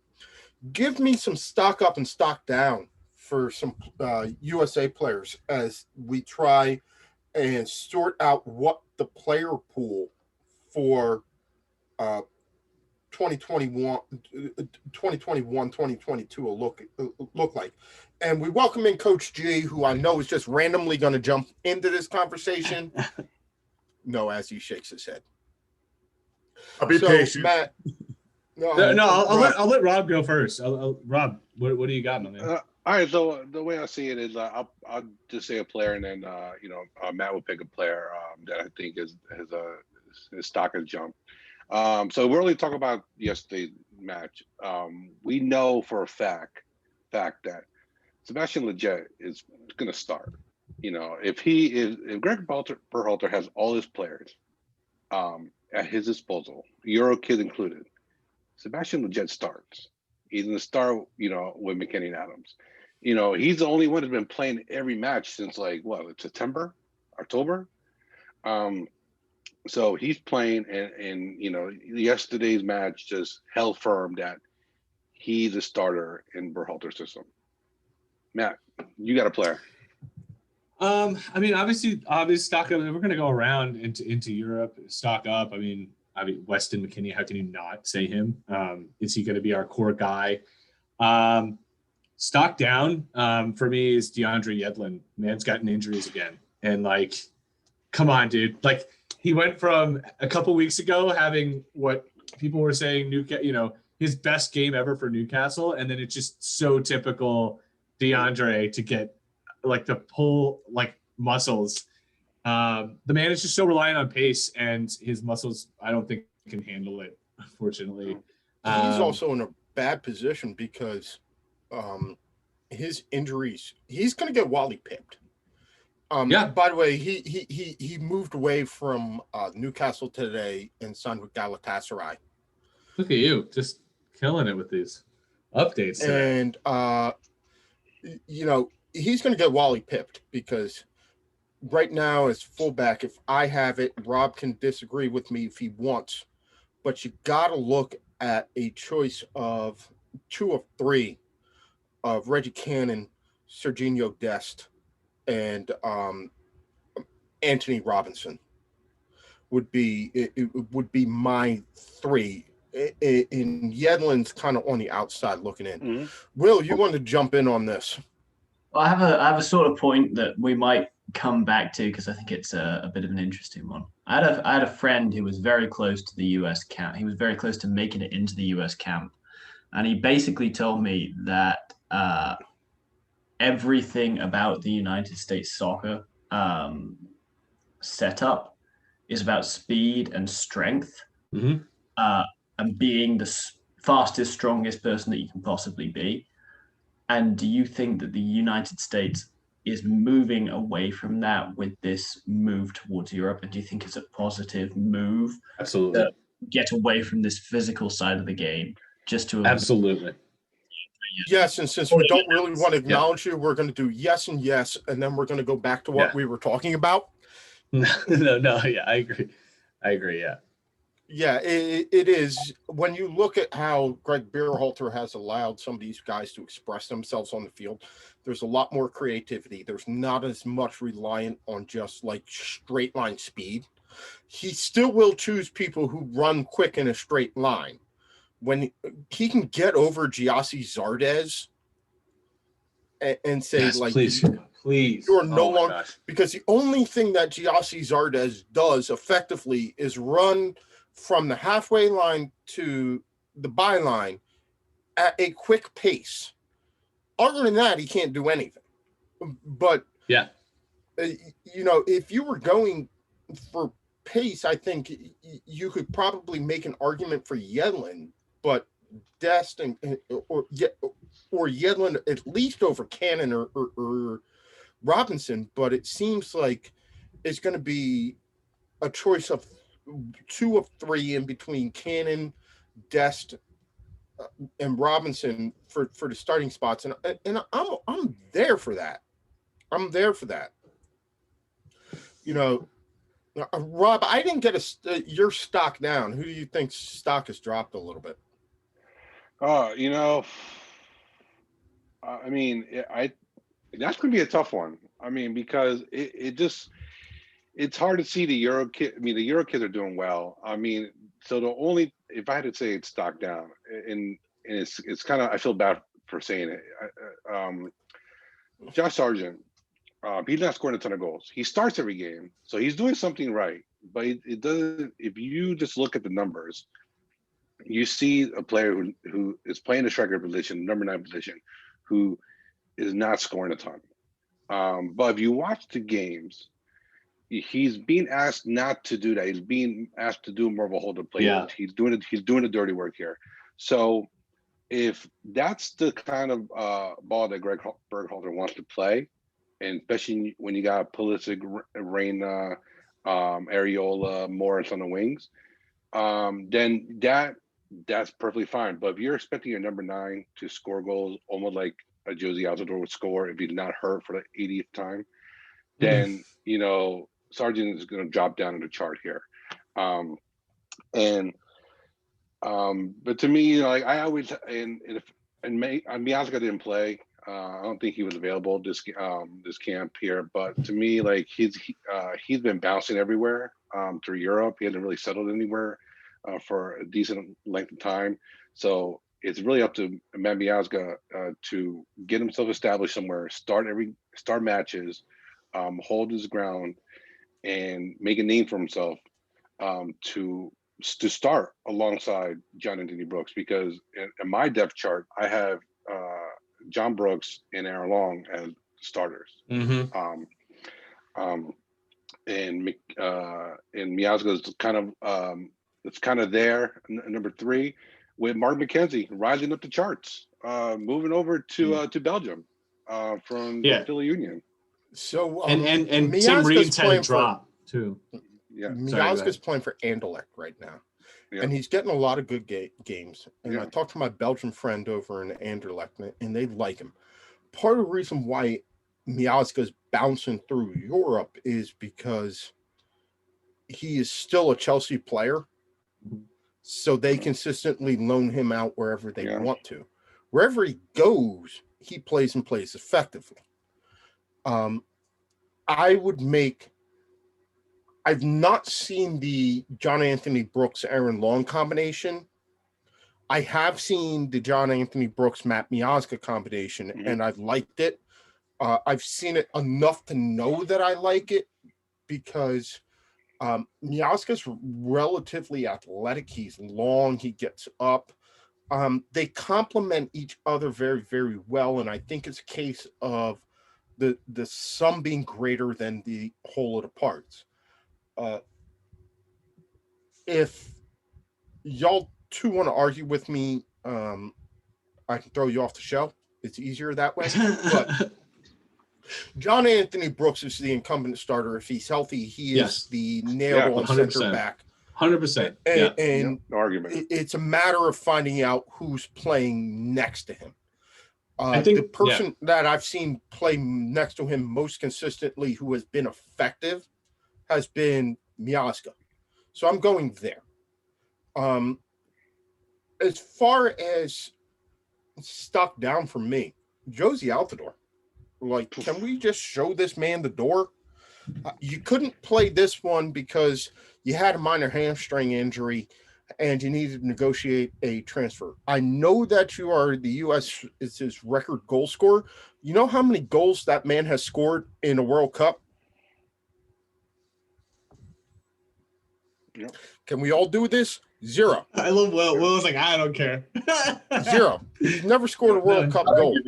Give me some stock up and stock down for some USA players as we try and sort out what the player pool for 2021, 2022 will look like. And we welcome in Coach G, who I know is just randomly going to jump into this conversation. No, as he shakes his head. I'll be patient. Matt, I'll let Rob go first. Rob, what do you got, my man? All right, so the way I see it is I'll just say a player, and then Matt will pick a player that I think his stock has jumped. So we're only talking about yesterday's match. We know for a fact that Sebastian Lletget is going to start. If Greg Berhalter has all his players at his disposal, Euro kid included, Sebastian Lletget starts. He's going to start, with McKennie Adams. He's the only one who's been playing every match since September, October. So he's playing, and yesterday's match just held firm that he's a starter in Berhalter's system. Matt, you got a player. I mean, obviously stock up. We're going to go around into Europe, stock up. I mean, Weston McKennie, how can you not say him? Is he going to be our core guy? Stock down for me is DeAndre Yedlin. Man's gotten injuries again, and come on, dude. He went from a couple weeks ago having what people were saying, his best game ever for Newcastle, and then it's just so typical DeAndre to get the pull muscles. The man is just so reliant on pace, and his muscles I don't think can handle it, unfortunately. He's also in a bad position because his injuries, he's going to get Wally pipped. By the way, he moved away from Newcastle today and signed with Galatasaray. Look at you, just killing it with these updates today. And he's going to get Wally pipped because right now as fullback, if I have it, Rob can disagree with me if he wants, but you got to look at a choice of 2 of 3 of Reggie Cannon, Serginho Dest, and Anthony Robinson would be my 3. And Yedlin's kind of on the outside looking in. Mm-hmm. Will, you want to jump in on this? Well, I have a sort of point that we might come back to because I think it's a bit of an interesting one. I had a friend who was very close to the US camp. He was very close to making it into the US camp, and he basically told me that everything about the United States soccer setup is about speed and strength, and being the fastest, strongest person that you can possibly be. And do you think that the United States is moving away from that with this move towards Europe? And do you think it's a positive move Absolutely. to get away from this physical side of the game just to Absolutely. Yes, and since we don't really want to Yeah. acknowledge you, we're going to do yes and yes, and then we're going to go back to what Yeah. we were talking about. No, yeah, I agree, yeah. Yeah, it is. When you look at how Greg Berhalter has allowed some of these guys to express themselves on the field, there's a lot more creativity. There's not as much reliant on just like straight line speed. He still will choose people who run quick in a straight line. When he can get over Giassi Zardes and say, Yes, like, please. you're no Oh my longer, gosh. because the only thing that Giassi Zardes does effectively is run from the halfway line to the byline at a quick pace. Other than that, he can't do anything. But Yeah. You know, if you were going for pace, I think you could probably make an argument for Yedlin, but Dest or Yedlin at least over Cannon or Robinson. But it seems like it's going to be a choice of 2 of 3 in between Cannon, Dest, and Robinson for the starting spots, and I'm there for that. I'm there for that. You know, Rob, I didn't get your stock down. Who do you think stock has dropped a little bit? You know, I mean, that's going to be a tough one. I mean, because it's hard to see the Euro kid. I mean, the Euro kids are doing well. I mean, so the only, if I had to say it's stock down, and it's kind of, I feel bad for saying it. Josh Sargent, he's not scoring a ton of goals. He starts every game, so he's doing something right. But it doesn't. If you just look at the numbers, you see a player who is playing the striker position, number 9 position, who is not scoring a ton. But if you watch the games, he's being asked not to do that. He's being asked to do more of a hold up play. Yeah. He's doing it. He's doing the dirty work here. So if that's the kind of ball that Greg Berhalter wants to play, and especially when you got Pulisic, Reina, Areola, Morris on the wings, then that's perfectly fine. But if you're expecting your number 9 to score goals almost like a Josie Altidore would score if he's not hurt for the 80th time, then you know Sargent is going to drop down in the chart here. But to me, you know, like I always Miazga didn't play. I don't think he was available this camp here. But to me, like he's been bouncing everywhere through Europe. He hasn't really settled anywhere for a decent length of time. So it's really up to Matt Miazga to get himself established somewhere, start matches, hold his ground, and make a name for himself to start alongside John Anthony Brooks, because in my depth chart, I have John Brooks and Aaron Long as starters. Mm-hmm. And Miazga's kind of it's kind of there, number 3, with Mark McKenzie rising up the charts, moving over to Belgium from Philly Union. So and Tim Miazga's Reed's had a playing drop too. Yeah, Miazga's playing for Anderlecht right now, and he's getting a lot of good games. And I talked to my Belgian friend over in Anderlecht, and they like him. Part of the reason why Miazga's bouncing through Europe is because he is still a Chelsea player, so they consistently loan him out wherever they want to. Wherever he goes, he plays and plays effectively. I've not seen the John Anthony Brooks Aaron Long combination. I have seen the John Anthony Brooks Matt Miazga combination, and I've liked it. I've seen it enough to know that I like it because Miazga's relatively athletic. He's long. He gets up. They complement each other very, very well, and I think it's a case of the sum being greater than the whole of the parts. If y'all two want to argue with me, I can throw you off the show. it's easier that way. But John Anthony Brooks is the incumbent starter. If he's healthy, he is the nailed-on center back. 100%. And no argument. It's a matter of finding out who's playing next to him. I think the person that I've seen play next to him most consistently who has been effective has been Miazga. So I'm going there. As far as stuck down for me, Josie Altidore. Like, can we just show this man the door? You couldn't play this one because you had a minor hamstring injury and you needed to negotiate a transfer. I know that you are the U.S. is his record goal scorer. You know how many goals that man has scored in a World Cup? Yep. Can we all do this? 0. I love Will. Will was like, I don't care. 0. He's never scored a World Cup goal.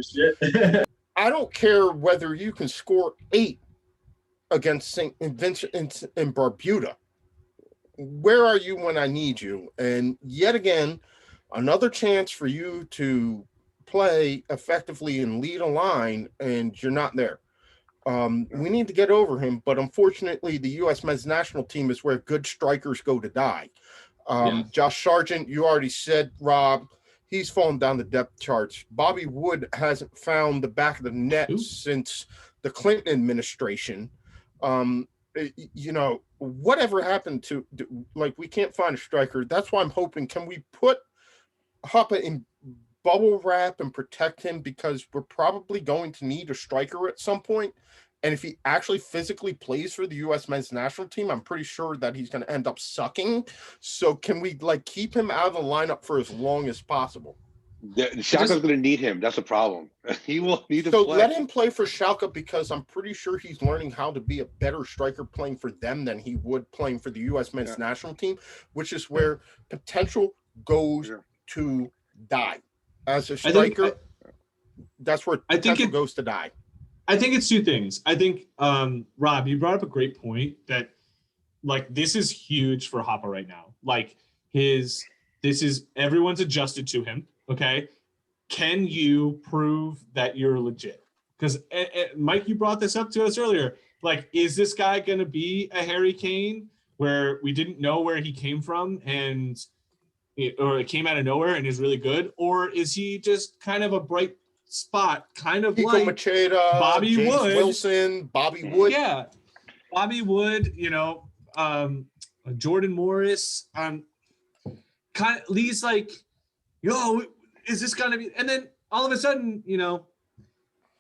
I don't care whether you can score 8 against St. Vincent and Barbuda. Where are you when I need you? And yet again, another chance for you to play effectively and lead a line, and you're not there. We need to get over him, but unfortunately, the U.S. men's national team is where good strikers go to die. Josh Sargent, you already said, Rob, he's fallen down the depth charts. Bobby Wood hasn't found the back of the net since the Clinton administration. Whatever happened to, like, we can't find a striker. That's why I'm hoping, can we put Hoppa in bubble wrap and protect him, because we're probably going to need a striker at some point. And if he actually physically plays for the U.S. men's national team, I'm pretty sure that he's going to end up sucking. So can we keep him out of the lineup for as long as possible? Schalke's going to need him. That's a problem. He will need to play. So let him play for Schalke, because I'm pretty sure he's learning how to be a better striker playing for them than he would playing for the U.S. men's national team, which is where potential goes to die. As a striker, that's where potential goes to die. I think it's 2 things. I think, Rob, you brought up a great point that, like, this is huge for Hoppa right now. Like, everyone's adjusted to him. Okay. Can you prove that you're legit? Because Mike, you brought this up to us earlier. Like, is this guy going to be a Harry Kane where we didn't know where he came from or it came out of nowhere and is really good? Or is he just kind of a bright spot, kind of Pico like Macheda, Bobby James Wood. Wilson, Bobby Wood? Yeah. Bobby Wood, Jordan Morris, kind of Lee's like, yo, is this gonna be? And then all of a sudden, we don't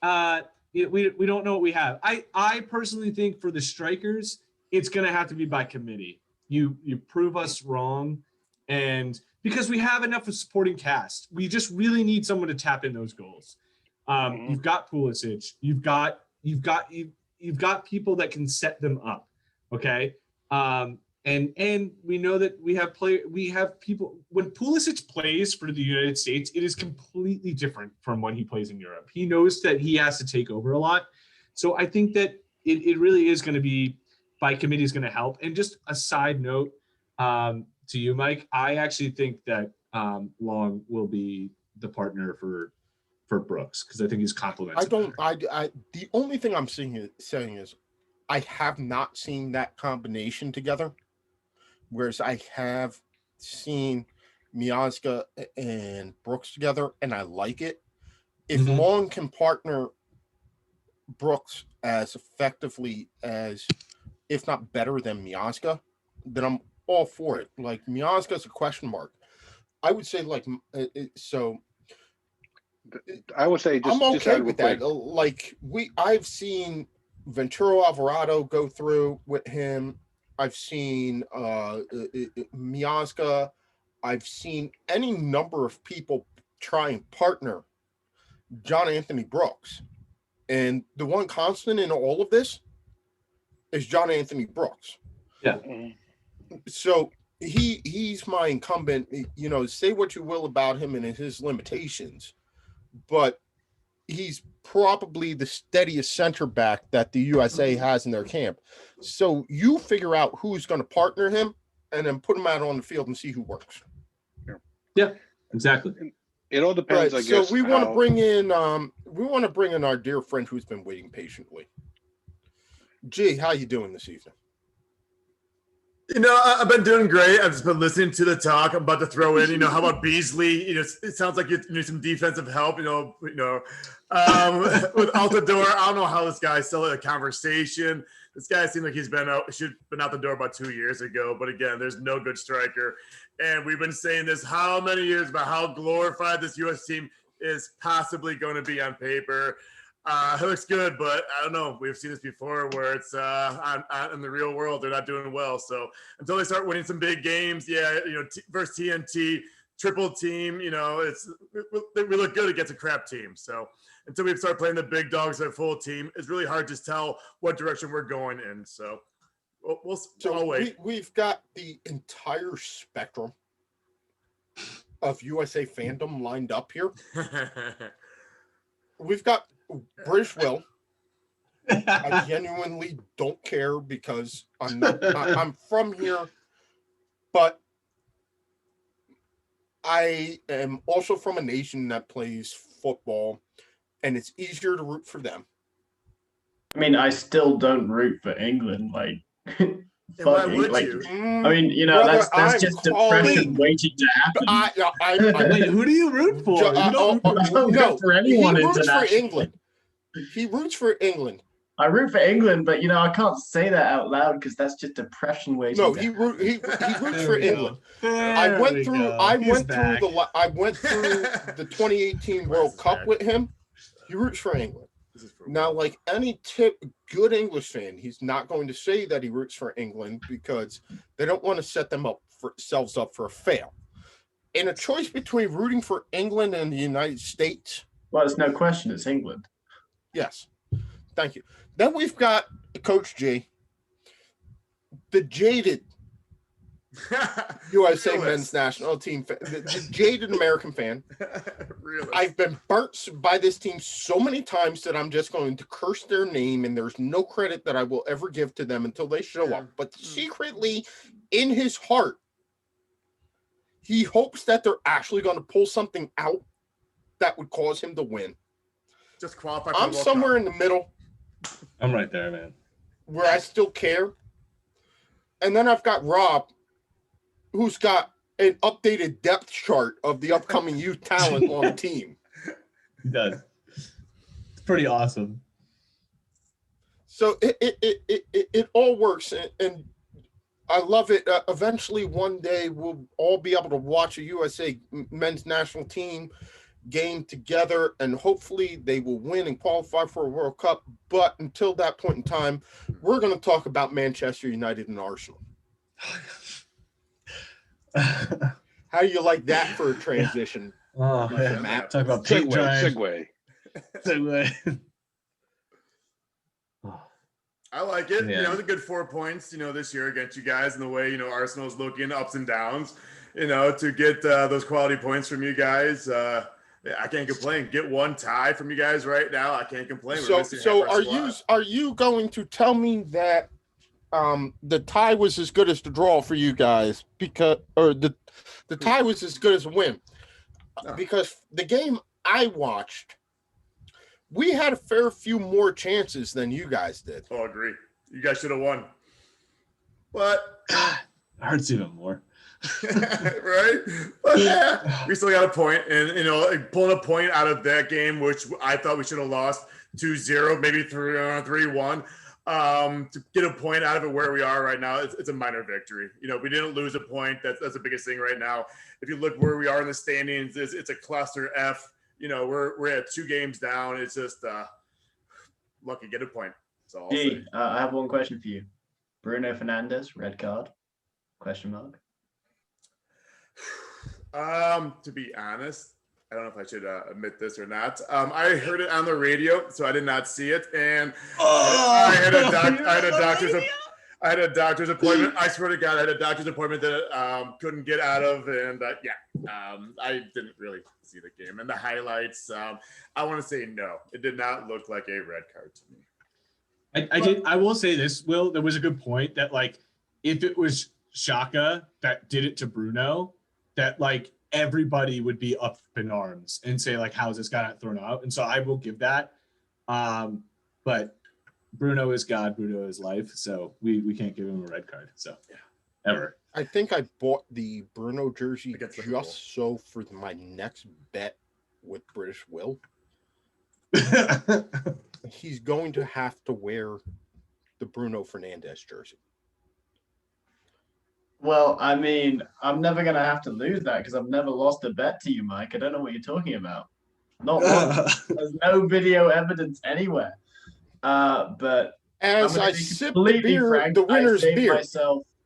know what we have. I personally think for the strikers, it's gonna have to be by committee. You prove us wrong, and because we have enough of supporting cast, we just really need someone to tap in those goals. You've got Pulisic, you've got people that can set them up. Okay. And we know that we have people. When Pulisic plays for the United States, it is completely different from when he plays in Europe. He knows that he has to take over a lot. So I think that it really is going to be by committee is going to help. And just a side note to you, Mike, I actually think that Long will be the partner for Brooks, because I think he's complementary. The only thing I'm saying is I have not seen that combination together. Whereas I have seen Miazga and Brooks together, and I like it. If Long can partner Brooks as effectively as, if not better than Miazga, then I'm all for it. Like, Miazga's a question mark. I would say, I would say I'm okay with that. Like, I've seen Ventura Alvarado go through with him. I've seen Miazga. I've seen any number of people try and partner John Anthony Brooks. And the one constant in all of this is John Anthony Brooks. Yeah. So he's my incumbent. Say what you will about him and his limitations, but he's probably the steadiest center back that the USA has in their camp. So you figure out who's going to partner him and then put him out on the field and see who works. Yeah, exactly. It all depends, I guess. So we want to bring in our dear friend who's been waiting patiently. G, how you doing this evening? I've been doing great. I've just been listening to the talk. I'm about to throw in, how about Beasley? It sounds like you need some defensive help, with Altidore. I don't know how this guy's still in a conversation. This guy seems like should have been out the door about 2 years ago. But again, there's no good striker. And we've been saying this how many years about how glorified this U.S. team is possibly going to be on paper. It looks good, but I don't know. We've seen this before where it's in the real world, they're not doing well. So until they start winning some big games, versus TNT, triple team, we look good against a crap team. So until we start playing the big dogs at full team, it's really hard to tell what direction we're going in. So I'll wait. We've got the entire spectrum of USA fandom lined up here. We've got British Will. I genuinely don't care because I'm from here, but I am also from a nation that plays football, and it's easier to root for them. I mean, I still don't root for England. Why would you? I mean, brother, that's just depression waiting to happen. Wait, who do you root for? I don't root for anyone international. For England. He roots for England. I root for England, but I can't say that out loud because that's just depression waiting. No, he roots for England. I went through the 2018 World Cup with him. He roots for England. Now, like any good English fan, he's not going to say that he roots for England because they don't want to set themselves up for a fail. In a choice between rooting for England and the United States, well, there's no question it's England. Yes, thank you. Then we've got Coach G, the jaded USA men's national team fan, the jaded American fan. I've been burnt by this team so many times that I'm just going to curse their name, and there's no credit that I will ever give to them until they show up. But secretly, in his heart, he hopes that they're actually going to pull something out that would cause him to win. Just qualify. I'm somewhere in the middle. I'm right there, man. Where I still care. And then I've got Rob, who's got an updated depth chart of the upcoming youth talent on the team. He does. It's pretty awesome. So it all works, and I love it. Eventually, one day, we'll all be able to watch a USA men's national team game together, and hopefully they will win and qualify for a World Cup. But until that point in time, we're going to talk about Manchester United and Arsenal. How do you like that for a transition? Oh, yeah. Matt? Talk about paint drive. Segue. I like it. Yeah. It was a good 4 points, this year against you guys, and the way, Arsenal's looking ups and downs, to get those quality points from you guys. I can't complain. Get one tie from you guys right now. I can't complain. So are you going to tell me that the tie was as good as the draw for you guys the tie was as good as a win? Because the game I watched, we had a fair few more chances than you guys did. Oh, agree. You guys should have won. But hurts even more. Right? But yeah, we still got a point. And, pulling a point out of that game, which I thought we should have lost 2-0, maybe 3-1. To get a point out of it where we are right now, it's a minor victory. We didn't lose a point. That's the biggest thing right now. If you look where we are in the standings, it's a cluster F. We're at 2 games down. It's just lucky get a point. That's all I'll say. I have one question for you. Bruno Fernandes, red card? Question mark. To be honest, I don't know if I should admit this or not. I heard it on the radio, so I did not see it, and I had a doctor's appointment. I swear to God, I had a doctor's appointment that couldn't get out of, and I didn't really see the game and the highlights. I want to say no, it did not look like a red card to me. I will say this, Will. There was a good point that if it was Xhaka that did it to Bruno, that everybody would be up in arms and say like, how's this guy not thrown out? And so I will give that. But Bruno is God, Bruno is life. So we can't give him a red card. So ever. I think I bought the Bruno jersey Against just Liverpool. so for my next bet with British Will. He's going to have to wear the Bruno Fernandes jersey. Well, I mean, I'm never gonna have to lose that because I've never lost a bet to you, Mike. I don't know what you're talking about. Not once. There's no video evidence anywhere. But As I'm I gonna be sip the completely beer, frank, the winner's beer.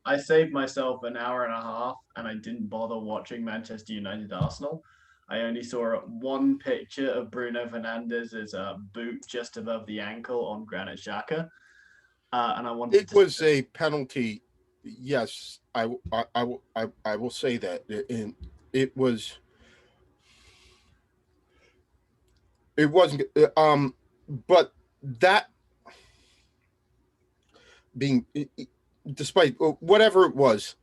I saved myself an hour and a half, and I didn't bother watching Manchester United Arsenal. I only saw one picture of Bruno Fernandes's boot just above the ankle on Granit Xhaka, and I wanted. It was a penalty. Yes, I will say that, and it wasn't. But that being, despite whatever it was,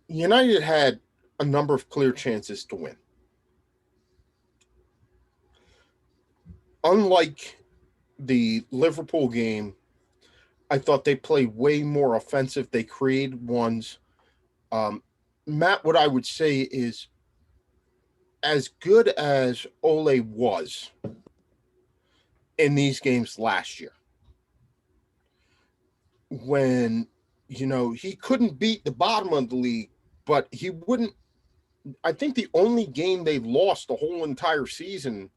United had a number of clear chances to win. Unlike the Liverpool game, I thought they played way more offensive. They created ones. Matt, what I would say is, as good as Ole was in these games last year, when, he couldn't beat the bottom of the league, but he wouldn't. I think the only game they lost the whole entire season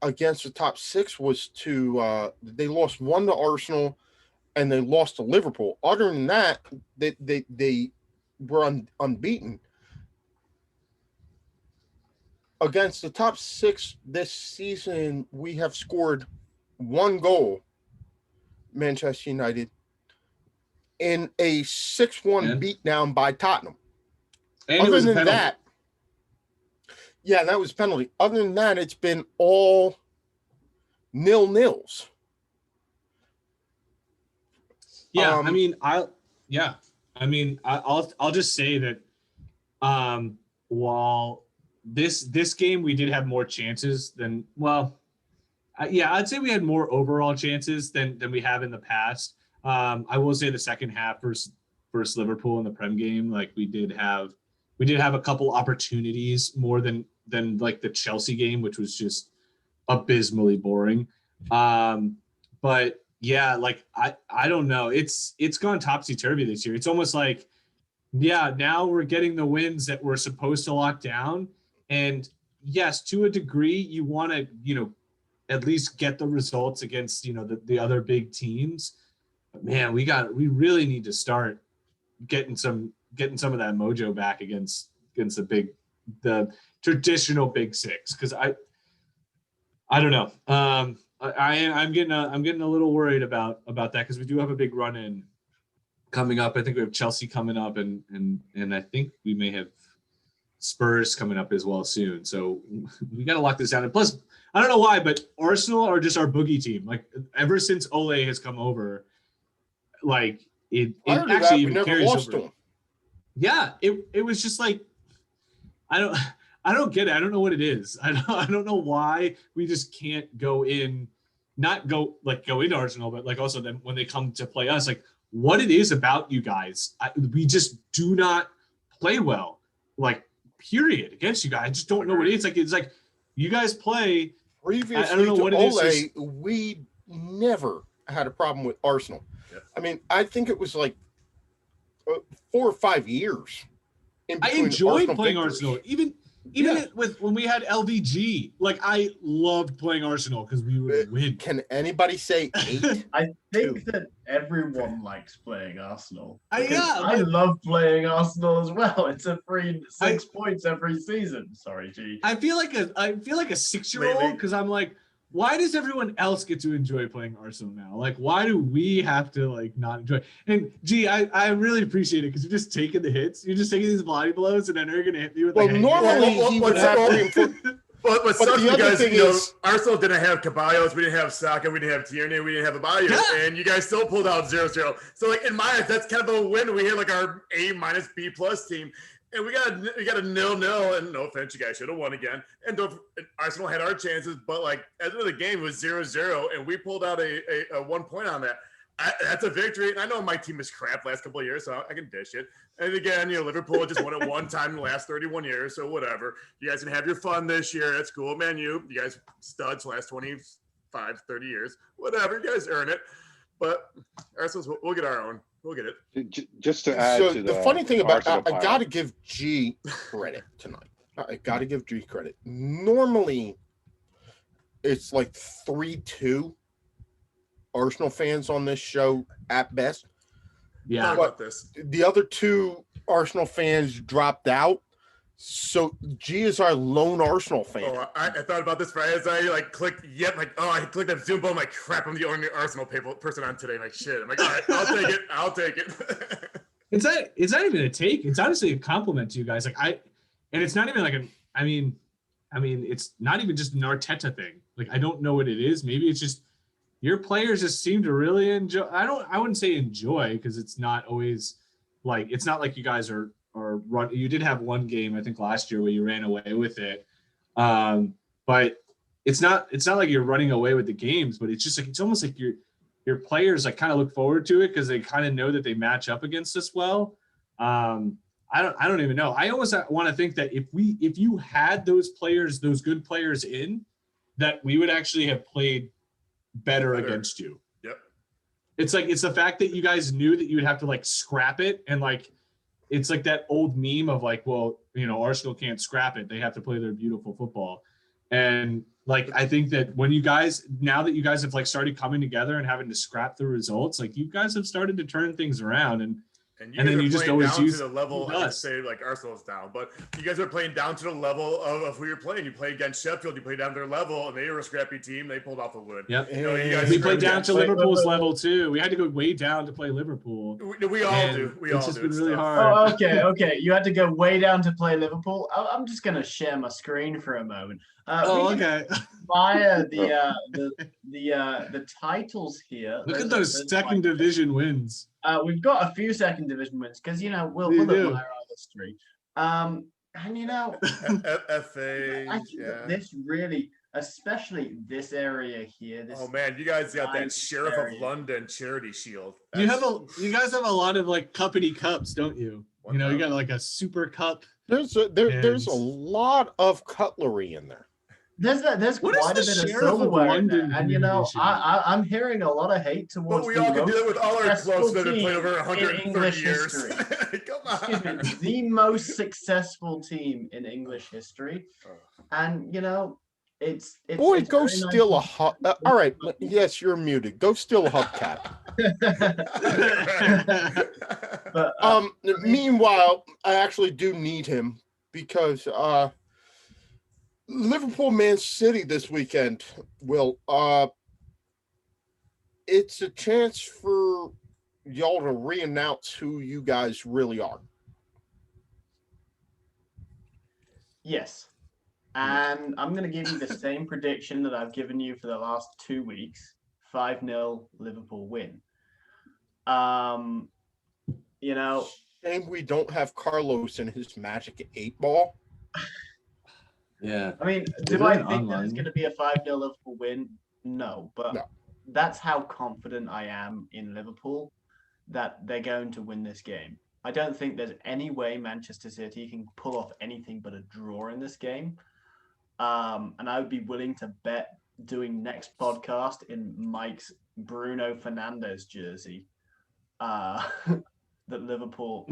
against the top six was they lost one to Arsenal and they lost to Liverpool. Other than that, they were unbeaten. Against the top six this season, we have scored one goal, Manchester United, in a 6-1 beatdown by Tottenham. And Other than that, that was penalty. Other than that, it's been all 0-0s. Yeah, I'll just say that while this game we did have more chances than I'd say we had more overall chances than we have in the past. I will say the second half versus Liverpool in the Prem game, like we did have a couple opportunities more than like the Chelsea game, which was just abysmally boring. But yeah, like I don't know. It's gone topsy-turvy this year. It's almost like, now we're getting the wins that we're supposed to lock down. And yes, to a degree, you want to, at least get the results against, the other big teams. But man, we really need to start getting some of that mojo back against the traditional big six. Cause I don't know. I'm getting a little worried about that because we do have a big run in coming up. I think we have Chelsea coming up and I think we may have Spurs coming up as well soon. So we got to lock this down. And plus, I don't know why, but Arsenal are just our boogie team. Like ever since Ole has come over, like it actually even carries over. Yeah, it was just like I don't get it. I don't know what it is. I don't know why we just can't go into Arsenal, but like also then when they come to play us, like what it is about you guys. We just do not play well. Like period against you guys. I just don't know what it is. It's like you guys play. Previously I don't know what Ole, it is. we never had a problem with Arsenal. Yep. I mean, I think it was like 4 or 5 years. I enjoyed playing Arsenal, even with when we had LVG. Like I loved playing Arsenal because we would win. Can anybody say 8? I think that everyone likes playing Arsenal. I love playing Arsenal as well. It's a free 6 points every season. Sorry, G. I feel like a 6-year-old because I'm like, why does everyone else get to enjoy playing Arsenal now? Like, why do we have to like not enjoy? And G, I really appreciate it because you're just taking the hits. You're just taking these body blows, and then they're gonna hit me with. Well, normally he would have But sucks the other because thing you know is- Arsenal didn't have Caballos, we didn't have Saka, we didn't have Tierney, we didn't have Abayo, and you guys still pulled out 0-0. So like in my eyes, that's kind of a win. We had like our A- B+ team, and we got a 0-0. And no offense, you guys should have won again. And Arsenal had our chances, but like at the end of the game it was 0-0, and we pulled out a 1 point on that. That's a victory. And I know my team is crap last couple of years, so I can dish it. And again, you know, Liverpool just won it one time in the last 31 years, so whatever. You guys can have your fun this year. That's cool. Man, you guys studs last 25, 30 years. Whatever. You guys earn it. But Arsenal's, we'll get our own. We'll get it. Just to add So to the funny thing about Arsenal I pile. got to give G credit tonight. I got to give G credit. Normally, it's like 3-2 Arsenal fans on this show at best. Talk Yeah. about this. The other two Arsenal fans dropped out. So G is our lone Arsenal fan. Oh, I thought about this right as I like clicked. Yep, like I clicked that Zoom. I'm like, crap. I'm the only Arsenal person on today. I'm like, shit. I'm like, all right, I'll take it. I'll take it. It's not even a take. It's honestly a compliment to you guys. And it's not even like I mean, it's not even just an Arteta thing. Like, I don't know what it is. Maybe it's just your players just seem to really enjoy. I wouldn't say enjoy, because it's not always like, it's not like you guys are run. You did have one game, I think last year, where you ran away with it. But it's not like you're running away with the games, but it's just like, it's almost like your players like kind of look forward to it because they kind of know that they match up against us well. I don't even know. I always want to think that if you had those good players in, that we would actually have played better against you. Yep. It's like, it's the fact that you guys knew that you would have to like scrap it, and like, it's like that old meme of like, well, you know, Arsenal can't scrap it. They have to play their beautiful football. And like, I think that when now that you guys have like started coming together and having to scrap the results, like you guys have started to turn things around, and then you just always use to the level. I would say like Arsenal's down, but you guys are playing down to the level of who you're playing. You play against Sheffield, you play down to their level, and they were a scrappy team. They pulled off the wood. Yep. You know, you guys We played down to Liverpool's level too. We had to go way down to play Liverpool. We all do. We all do. It's just been really tough. hard. Oh, okay. You had to go way down to play Liverpool. I'm just gonna share my screen for a moment. Okay. Via the titles here. Look at there's those second division wins. We've got a few second division wins because we'll admire our history. And FA. I think that this really, especially this area here. Oh man, you guys got that nice Sheriff area. of London charity shield. You guys have a lot of like cuppity cups, don't you? You know, you got like a super cup. There's a lot of cutlery in there. There's What is quite a the bit of Sheriff of silverware in there. London And communication? I'm hearing a lot of hate towards But we all can do that with all our clubs successful that have played over team in 130 English years. history. Come Excuse me, on. the most successful team in English history. And it's Boy, it's go very steal a nice. hub. All right, yes, you're muted. Go steal a hubcap. But Meanwhile, I actually do need him because Liverpool Man City this weekend, Will. It's a chance for y'all to re-announce who you guys really are. yes. And I'm going to give you the same prediction that I've given you for the last 2 weeks. 5-0 Liverpool win. Shame we don't have Carlos in his magic 8-ball. Yeah. I mean, Is do I it think that online? it's going to be a 5-0 Liverpool win? No, but No. that's how confident I am in Liverpool that they're going to win this game. I don't think there's any way Manchester City can pull off anything but a draw in this game. And I would be willing to bet doing next podcast in Mike's Bruno Fernandes jersey that Liverpool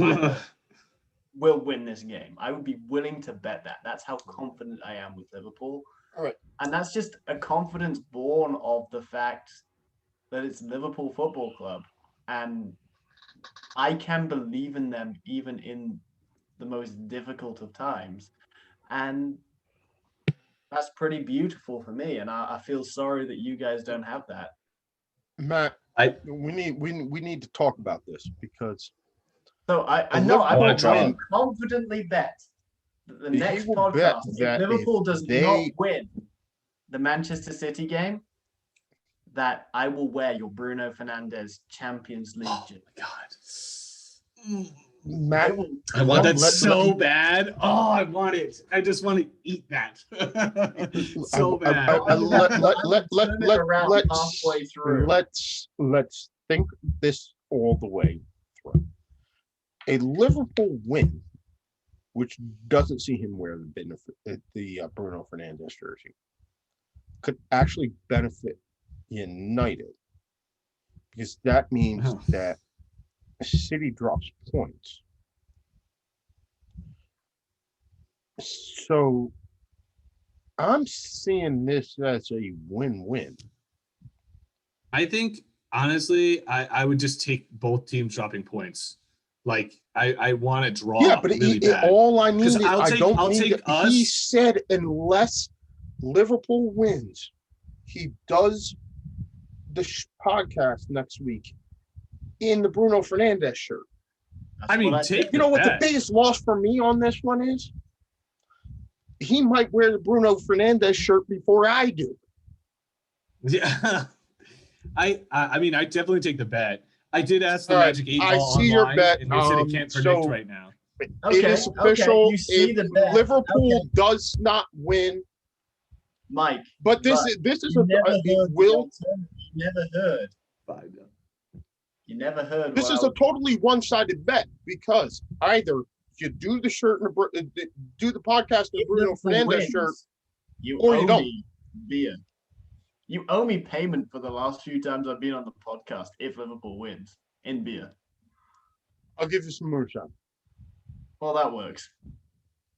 will win this game. I would be willing to bet that. That's how confident I am with Liverpool. All right. And that's just a confidence born of the fact that it's Liverpool Football Club. And I can believe in them even in the most difficult of times. And that's pretty beautiful for me. And I feel sorry that you guys don't have that. Matt, we need to talk about this because So I know I wanna will try. confidently bet the next will bet podcast, that if Liverpool if does not win the Manchester City game, that I will wear your Bruno Fernandes Champions League jersey. God. Matt, I want that so bad. Oh, I want it. I just want to eat that so bad. Let's think this all the way through. A Liverpool win, which doesn't see him wear the Bruno Fernandes jersey, could actually benefit United, because that means that City drops points. So I'm seeing this as a win-win. I think, honestly, I would just take both teams dropping points. Like, I want to draw. Yeah, but really bad. all I mean is I'll take us. He said unless Liverpool wins, he does the podcast next week in the Bruno Fernandes shirt. I mean, take you know what the biggest loss for me on this one is? He might wear the Bruno Fernandes shirt before I do. Yeah. I mean, I definitely take the bet. I did ask the Magic 8 Ball I see your bet. and they said it can't predict right now. It is official. You see the bet. Liverpool does not win, Mike. But this is you never heard. You never heard. This is a totally one-sided bet, because either you do the shirt and do the podcast in the Bruno Fernandes shirt, or you don't. Beer. You owe me payment for the last few times I've been on the podcast if Liverpool wins in beer. I'll give you some moonshine. Well, that works.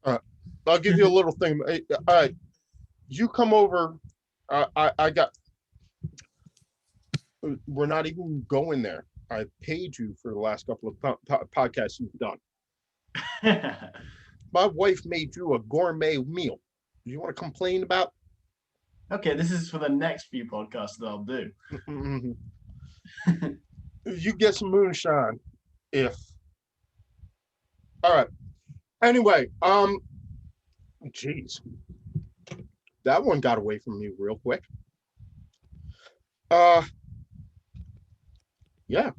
I'll give you a little thing. All right. You come over. I got. We're not even going there. I paid you for the last couple of podcasts you've done. My wife made you a gourmet meal. Do you want to complain about? Okay, this is for the next few podcasts that I'll do. You get some moonshine. All right. Anyway, geez, that one got away from me real quick. Yeah.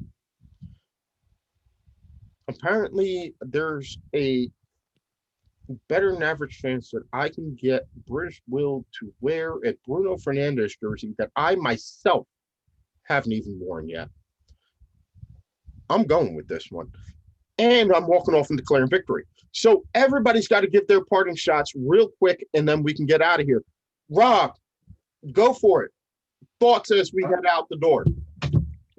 Apparently, there's a better than average chance that I can get British Will to wear a Bruno Fernandes jersey that I myself haven't even worn yet. I'm going with this one. And I'm walking off and declaring victory. So everybody's got to give their parting shots real quick, and then we can get out of here. Rob, go for it. Thoughts as we head out the door.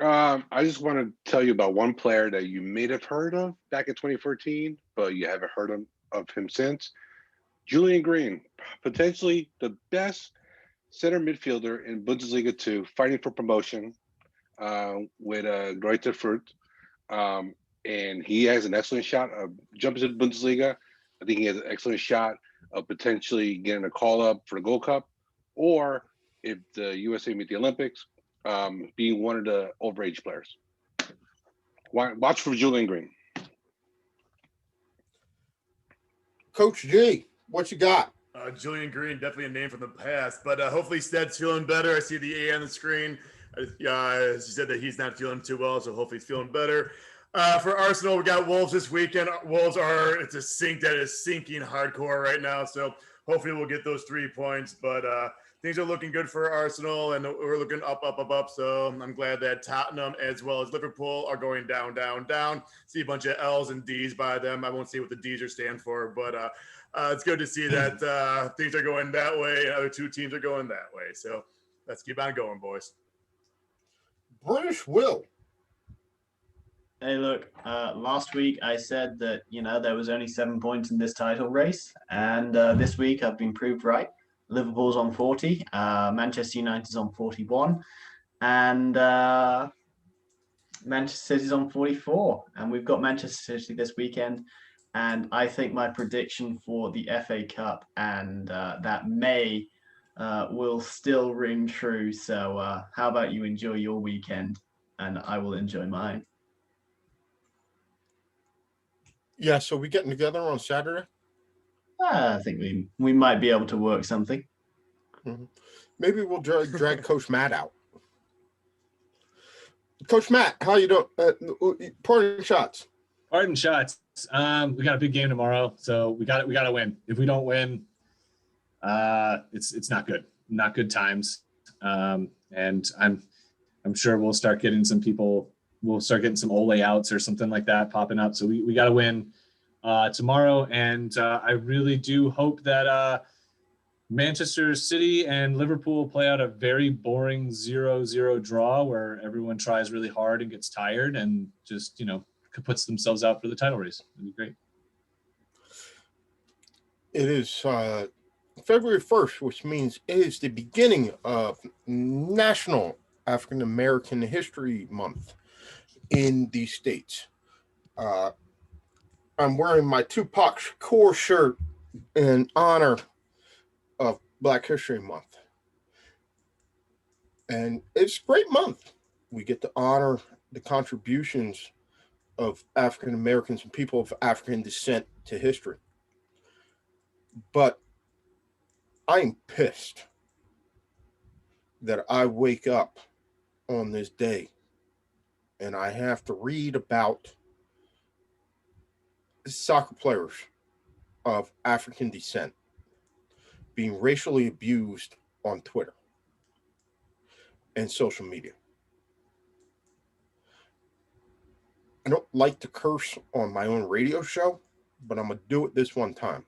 I just want to tell you about one player that you may have heard of back in 2014, but you haven't heard of him since. Julian Green, potentially the best center midfielder in Bundesliga 2, fighting for promotion with Greuther Fürth. And he has an excellent shot of jumping to the Bundesliga. I think he has an excellent shot of potentially getting a call up for the Gold Cup, or if the USA meet the Olympics, being one of the overage players. Watch for Julian Green. Coach G, what you got? Julian Green, definitely a name from the past, but hopefully Stead's feeling better. I see the A on the screen. He said that he's not feeling too well, so hopefully he's feeling better. For Arsenal, we got Wolves this weekend. It's a sink that is sinking hardcore right now, so hopefully we'll get those 3 points, but things are looking good for Arsenal, and we're looking up. So I'm glad that Tottenham as well as Liverpool are going down. See a bunch of L's and D's by them. I won't say what the D's are stand for, but it's good to see that things are going that way, and other two teams are going that way. So let's keep on going, boys. British Will. Hey, look, last week I said that, there was only 7 points in this title race. And this week I've been proved right. Liverpool's on 40. Manchester United's on 41. And Manchester City's on 44. And we've got Manchester City this weekend. And I think my prediction for the FA Cup and that May will still ring true. So how about you enjoy your weekend and I will enjoy mine. Yeah, so we getting together on Saturday? I think we might be able to work something. Mm-hmm. Maybe we'll drag Coach Matt out. Coach Matt, how you doing? Parting shots. Parting shots. We got a big game tomorrow, so we got to win. If we don't win, it's not good. Not good times. And I'm sure we'll start getting some people. We'll start getting some Ole outs or something like that popping up. So we got to win tomorrow, and I really do hope that Manchester City and Liverpool play out a very boring 0-0 draw where everyone tries really hard and gets tired and just, puts themselves out for the title race. It'd be great. It is February 1st, which means it is the beginning of National African American History Month in the States. I'm wearing my Tupac Shakur shirt in honor of Black History Month. And it's a great month. We get to honor the contributions of African Americans and people of African descent to history. But I'm pissed that I wake up on this day and I have to read about soccer players of African descent being racially abused on Twitter and social media. I don't like to curse on my own radio show, but I'm going to do it this one time.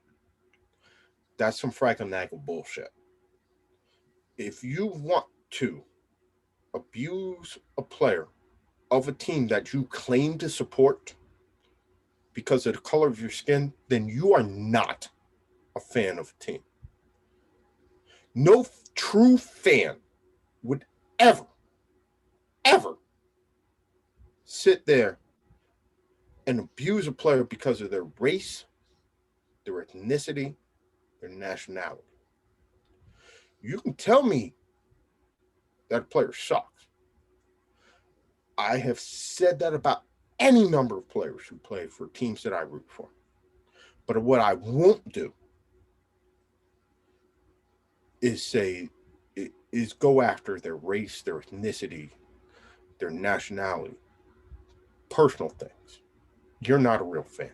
That's some Frankenagel bullshit. If you want to abuse a player of a team that you claim to support because of the color of your skin, then you are not a fan of a team. No true fan would ever sit there and abuse a player because of their race, their ethnicity, their nationality. You can tell me that a player sucks. I have said that about any number of players who play for teams that I root for. But what I won't do is go after their race, their ethnicity, their nationality, personal things. You're not a real fan.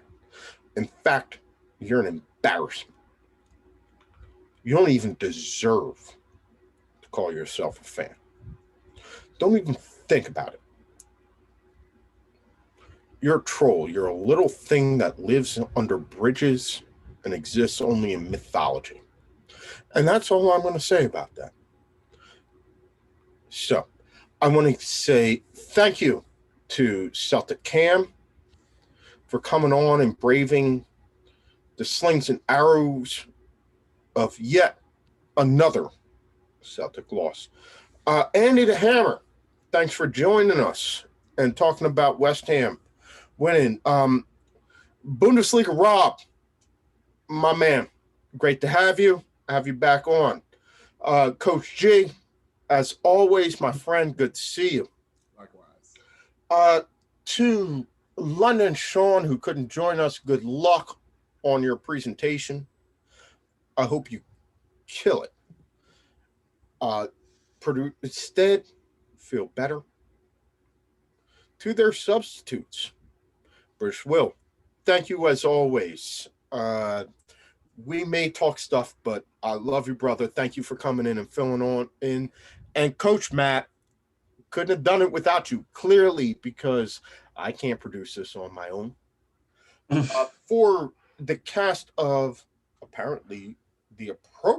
In fact, you're an embarrassment. You don't even deserve to call yourself a fan. Don't even think about it. You're a troll. You're a little thing that lives under bridges and exists only in mythology. And that's all I'm going to say about that. So, I want to say thank you to Celtic Cam for coming on and braving the slings and arrows of yet another Celtic loss. Andy the Hammer, thanks for joining us and talking about West Ham winning. Bundesliga Rob, my man, great to have you. Have you back on. Coach G, as always, my friend, good to see you. Likewise. To London Sean, who couldn't join us, good luck on your presentation. I hope you kill it. Stead, feel better. To their substitutes, British Will, thank you as always. We may talk stuff, but I love you, brother. Thank you for coming in and filling on in. And Coach Matt, couldn't have done it without you, clearly, because I can't produce this on my own. For the cast of apparently the appropriate